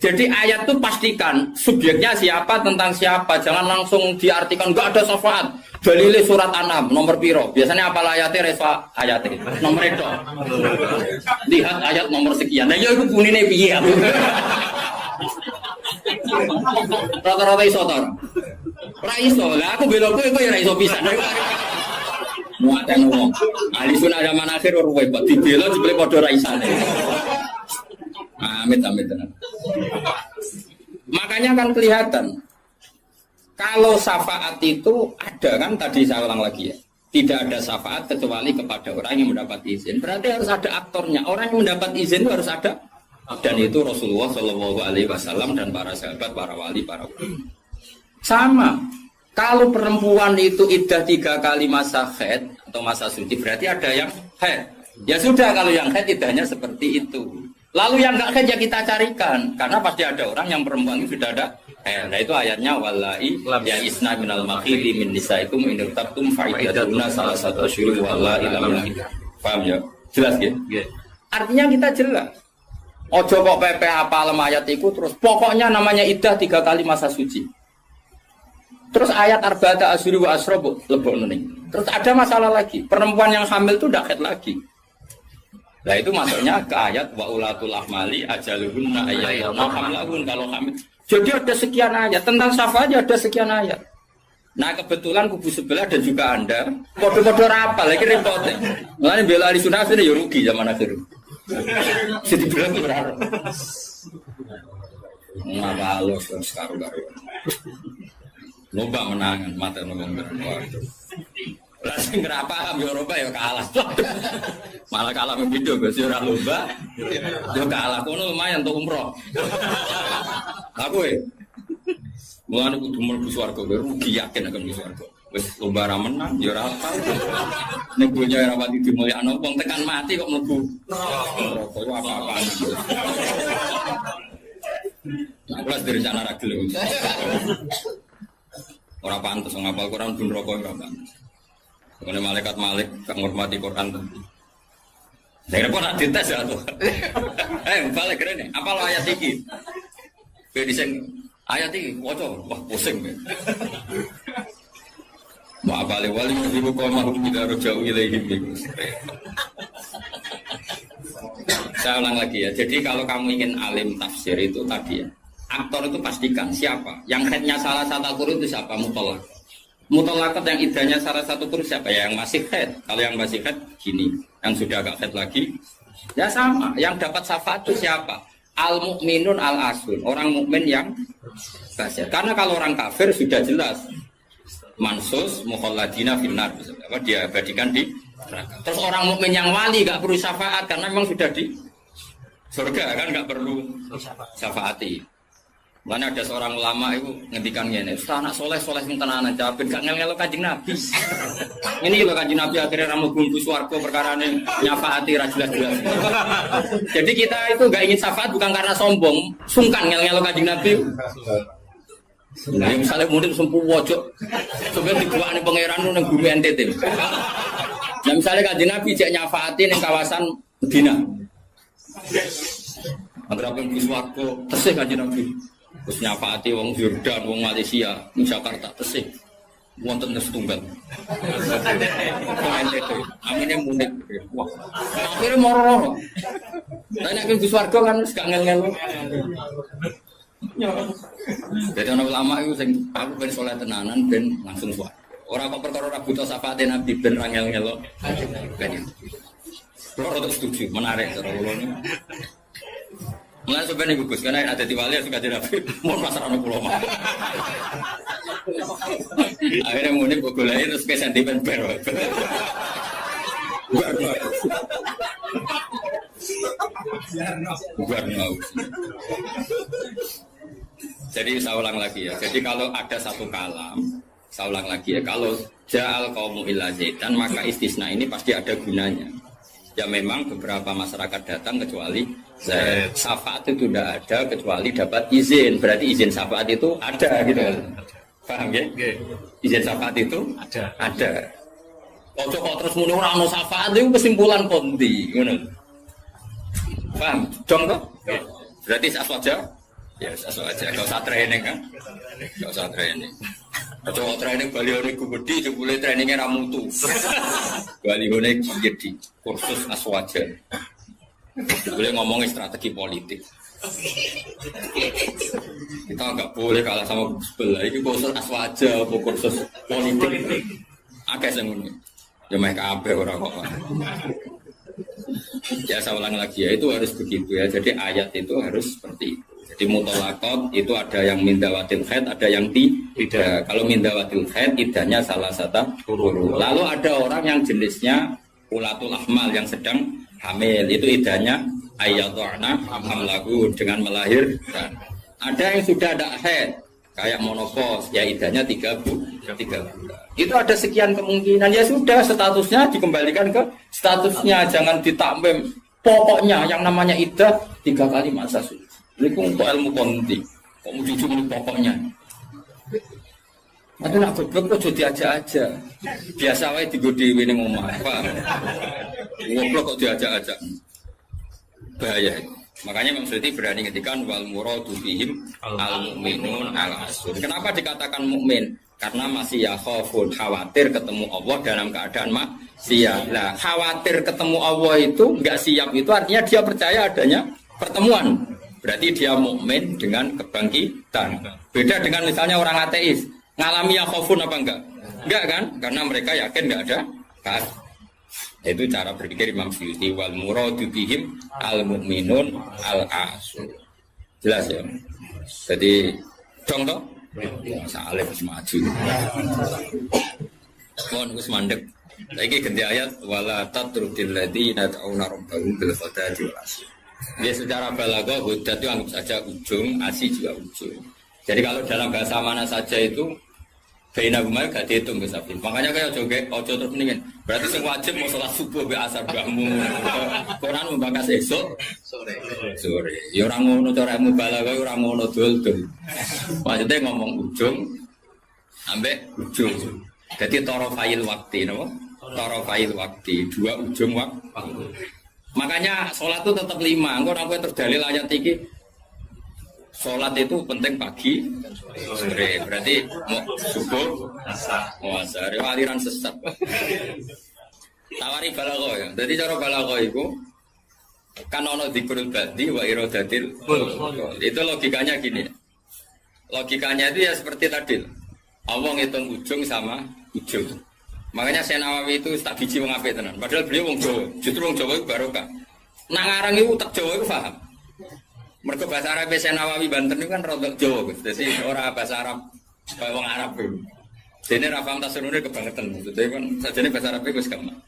Jadi ayat itu pastikan subjeknya siapa tentang siapa, jangan langsung diartikan enggak ada syafaat. Dalile surat An'am nomor piro? Biasanya apa ayatnya refa ayatnya nomor itu. Lihat ayat nomor sekian. Nah ya itu bunine piye? Rata-rata iso to. Ora iso. Lah aku belok kowe ya ora iso pisan. Muatan ngomong, ahli sunnah zaman akhir ruwet, Pak. Dibela dibeli padha ra isane. Amit. Makanya kan kelihatan kalau syafaat itu ada kan tadi saya ulang lagi ya. Tidak ada syafaat kecuali kepada orang yang mendapat izin. Berarti harus ada aktornya. Orang yang mendapat izin itu harus ada. Dan itu Rasulullah SAW dan para sahabat, para wali, para ulama. Sama. Kalau perempuan itu iddah 3 kali masa haid atau masa suci berarti ada yang haid. Ya sudah kalau yang haid iddahnya seperti itu. Lalu yang enggak haid ya kita carikan karena pasti ada orang yang perempuan itu sudah ada haid. Nah itu ayatnya wallahi ya isna minal makhili min nisaikum in irtabtum fa'iddatuna salasatu asyhur wallahi lam yahid. Paham ya? Jelas ya? Artinya kita jelas. Ojo kok PP apa ayat itu terus pokoknya namanya iddah 3 kali masa suci. Terus ayat arba'ata asyhur wa asrobu lebok ning. Terus ada masalah lagi. Perempuan yang hamil itu tidak haid lagi. Nah itu masuknya ke ayat wa ulatul ahmali ajaluhunna ayyatuna hamlahun kalau hamil. Jadi ada sekian ayat tentang syafaat ada sekian ayat. Nah kebetulan kubu sebelah dan juga Anda podo-podo rapal lagi repotnya. Mulane bela ahli sunnah ini ya rugi zaman akhir. Jadi bilang berharap. Ngapa halus sekarang. Lomba menangan mata ngomong berkuat. Lah sing ora paham ya Eropa ya kalah. Malah kalah video Gus ora lomba. Yo kalah kono lumayan untuk umroh. Aku mulane kudu mlebu swarga rugi yakin akan mlebu swarga. Wis lomba ra menang ya ora apa. Ning dunya ora pati dimulyakno wong tekan mati kok mlebu neraka iku apa-apaan. Aku wis direncana ra gelem. Ora pantes ngapal Quran ben neraka ora pantes. Ngene malaikat Malik gak ngurmati Quran tuh. Saya kira nak dites ya tuh. Balik keren nih. Apa lo ayat ini? Bediseng ayat ini, wajah, wah pusing. Mau apa wali ibu kau mahu tidak jauh ilaihim. Saya ulang lagi ya. Jadi kalau kamu ingin alim tafsir itu tadi ya. Aktor itu pastikan siapa. Yang headnya salah satu Al-Qur'an itu siapa? Mutolak. Mutolakat yang idahnya salah satu Qur'an siapa? Ya, yang masih head. Kalau yang masih head gini. Yang sudah agak head lagi. Ya sama. Yang dapat syafaat itu siapa? Al-mu'minun al-asun. Orang mukmin yang kafir. Karena kalau orang kafir sudah jelas. Mansus mukhalladina finnar. Dia abadikan di neraka. Terus orang mukmin yang wali gak perlu syafaat. Karena memang sudah di surga kan gak perlu syafaati. Mana ada seorang ulama itu ngendikan ngene, "Ustaz anak soleh sing tenanan jawabin gak ngel-ngelo Kanjeng Nabi." Ini lho Kanjeng Nabi akhirnya ramu bumbu swarga perkarane nyafaati ra jelas-jelas. Jadi kita itu gak ingin syafaat bukan karena sombong, sungkan ngel-ngelo Kanjeng Nabi. Nah, misalnya mungkin sempu wojok, sebenarnya dibuakne pangeran nang bumi NTT. Nah, misalnya Kanjeng Nabi cek nyafaati ning kawasan Medina. Antara bumbu swarga tesih Kanjeng Nabi. Terus nyafaati wong Jordan, wong Malaysia, di Jakarta, tesih wonten setunggal. Amine munik. Wah. Akhire moro-moro. Lah nek ke swarga kan wis gak ngel-ngel. Jadi ana ulama iku sing aku ben saleh tenanan ben langsung swarga. Ora kok perkara ora buta syafaate Nabi ben ra ngel-ngel. Kalau untuk setuju, menarik cara ulama. Mulai sebenarnya bagus karena ada di wali suka tidak mau masalah pulau mah. Akhirnya mudik begulai terus ke sentimen baru. Bukan mau. Jadi saya ulang lagi ya. Jadi kalau ada satu kalam, saya ulang lagi ya. Kalau ja'al qaumu illa zaidan maka istisna ini pasti ada gunanya. Ya memang beberapa masyarakat datang kecuali syafaat itu tidak ada kecuali dapat izin. Berarti izin syafaat itu ada gitu. Paham ya? Izin syafaat itu ada. Kok terus muni ora ono syafaat itu kesimpulan konti, ngono. Paham? Dong kok? Berarti aswaja? Ya aswaja. Enggak usah training kan? Enggak usah training. Coba training balione gede jebule trainingnya ra mutu. Balione jadi kursus aswaja. Boleh ngomongin strategi politik. Kita nggak boleh kalah sama sebelah. Ini kursus aswaja, kursus politik. Agak senguni. Jemaah kabeh orang kok. Ya saya ulang lagi ya itu harus begitu ya. Jadi ayat itu harus seperti itu. Jadi mutolakot itu ada yang mindawatil khaid, ada yang tidak. Kalau mindawatil khaid idahnya salah satu huruf. Lalu ada orang yang jenisnya ulatul ahmal yang sedang hamil, itu idahnya ayyadhana hamlahu dengan melahirkan. Ada yang sudah ada haid kayak monopos, ya idahnya 3 bulan. Itu ada sekian kemungkinan, ya sudah statusnya dikembalikan ke statusnya, jangan ditambahin. Pokoknya yang namanya idah 3 kali masa suci. Ini untuk ilmu konti, kok mau jujur pokoknya. Tapi nak goblok kok jadi aja. Biasa wae digodi ning omah, Pak. Goblok kok diajak-ajak. Bahaya. Makanya Imam Suyuti berani ngetikan wal muradu bihim al mukminun al asun. Kenapa dikatakan mukmin? Karena masih ya khaufun, khawatir ketemu Allah dalam keadaan maksiat. Lah, khawatir ketemu Allah itu enggak siap itu artinya dia percaya adanya pertemuan. Berarti dia mukmin dengan kebangkitan. Beda dengan misalnya orang ateis, ngalami ya khaufun apa enggak? Enggak kan? Karena mereka yakin enggak ada kan. Itu cara berpikir Imam Suyuti wal muradu bihim al mukminun al asun. Jelas ya. Jadi contoh Masa alif maju. Mohon wis mandek. Lagi ganti ayat wala tatrudil ladzina ta'una rabbahum bil ghadati wal asyi. Ya secara balaghah hudat itu anggap saja ujung, asyi juga ujung. Jadi kalau dalam bahasa mana saja itu baina gumai gak dihitung ke sapi. Makanya kayak ojo terus mendingin. Berarti sing wajib mau sholat subuh be asar bahmu. Quran membahas esok sore. Ya orang ngono cara balaghah orang ngono dul-dul. Maksudnya ngomong ujung ambek ujung. Jadi torofail waktu, no? Torofail waktu, dua ujung waktu. Makanya sholat itu tetap 5. Engkau namanya terdalil ayat ini. Sholat itu penting pagi, sore. Berarti mau subuh, mau asar. Aliran sesat. Tawari balaghah ya. Jadi cara balaghah itu kan ono dzikrul badi wa iradatil. Itu logikanya gini. Logikanya itu ya seperti tadi. Allah ngitung ujung sama ujung. Makanya Syekh Nawawi itu tak biji wong apik tenan. Padahal beliau wong Jawa. Justru wong Jawa itu barokah. Nak ngarang itu tak Jawa itu paham. Mergo bahasa Arab Syekh Nawawi Banten itu kan rodok Jawa, Gus. Dadi ora bahasa Arab kaya wong Arab itu. Dene ra paham tafsirune kebangetan. Dadi kan sajane bahasa Arab itu wis gampang.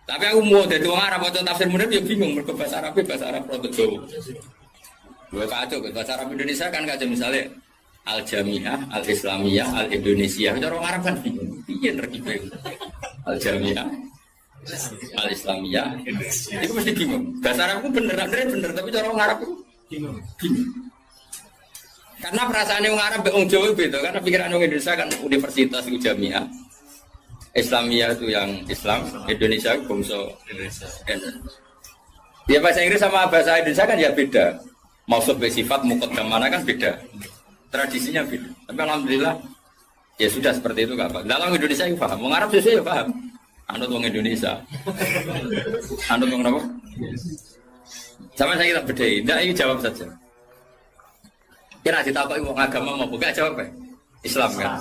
Tapi aku mau dadi wong Arab waca tafsir munir ya bingung mergo bahasa Arab rodok Jawa. Lho kacau bahasa Arab Indonesia kan kacau misalnya Al-Jami'ah, Al-Islamiyah, Al-Indonesia. Cara orang Arab kan bingung. Piye terkipe? Al-Jami'ah, Al-Islamiyah. Itu mesti bingung. Bahasa Arab itu bener, tapi cara orang Arab itu bingung. Karena perasaan orang Arab orang Jawa beda. Karena pikiran orang Indonesia kan universitas itu Jami'ah. Islamiyah itu yang Islam, Indonesia itu bangsa Indonesia. Ya bahasa Inggris sama bahasa Indonesia kan ya beda. Maksud bersifat muqaddam mana kan beda. Tradisinya beda. Tapi alhamdulillah ya sudah seperti itu, Kak. Dalam Indonesia yang paham. Wong Arab sesuai ya paham. Anut wong Indonesia. Anut wong apa? Sama saya kita bedai. Tidak, ini jawab saja. Kira ditakoki wong agama mau buka jawab ya? Islam kan?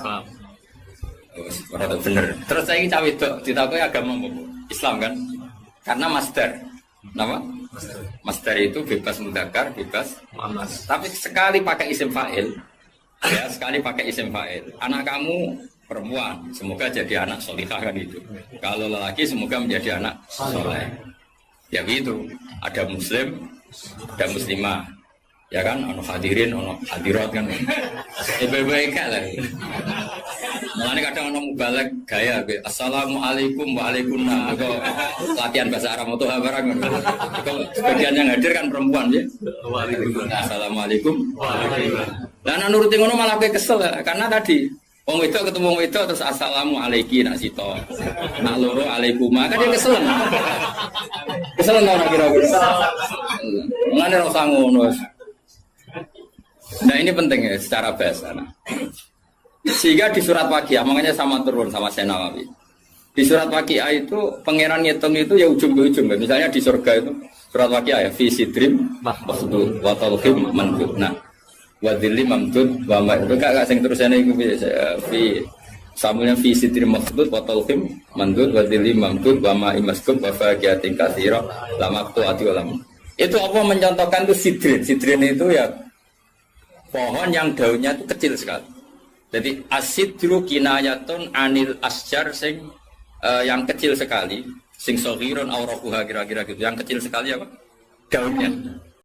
Oh, bener. Terus saya cawe itu ditakoki agama mau Islam kan? Karena master. Nama? Master itu bebas mudzakkar, bebas muannas. Tapi sekali pakai isim fa'il, ya sekali pakai isim fa'il. Anak kamu perempuan, semoga jadi anak solihah kan itu. Kalau lelaki semoga menjadi anak soleh. Ya begitu. Ada muslim, ada muslimah. Ya kan, ono hadirin, ono hadirat kan. Baik-baik lah. Mulane kadang ono mubalek gaya, assalamualaikum waalaikumsalam. Kok latihan bahasa Arab atau barang. Sebagian yang hadir kan perempuan ya. Assalamualaikum waalaikumsalam. Lah nek nuruti ngono malah kowe kesel karena tadi wong wedok ketemu wong wedok terus assalamualaikum nak sito. Nak loro alaikuma kan dia kesel. Kesel ora kira-kira. Mulane ora usah ngono. Nah ini penting ya secara bahasa. Nah. Sehingga di surat Waqiah, makanya sama turun sama Syekh Nawawi. Di surat Waqiah itu pangeran ngitung itu ya ujung ke ujung. Misalnya di surga itu surat Waqiah ya fi sidrim mahmud wa talhim mandud. Nah, wa dhilli mamdud wa ma itu gak sing terusane iku fi samulnya fi sidrim mahmud wa talhim mandud wa dhilli mamdud wa ma imaskum wa faqiyatin katsira lamaqtu atiwalam. Itu apa mencontohkan itu sidrin. Sidrin itu ya pohon yang daunnya itu kecil sekali. Jadi asidru kinayatun anil asjar sing yang kecil sekali, sing soghirun auraquha kira-kira gitu. Yang kecil sekali apa? Daunnya.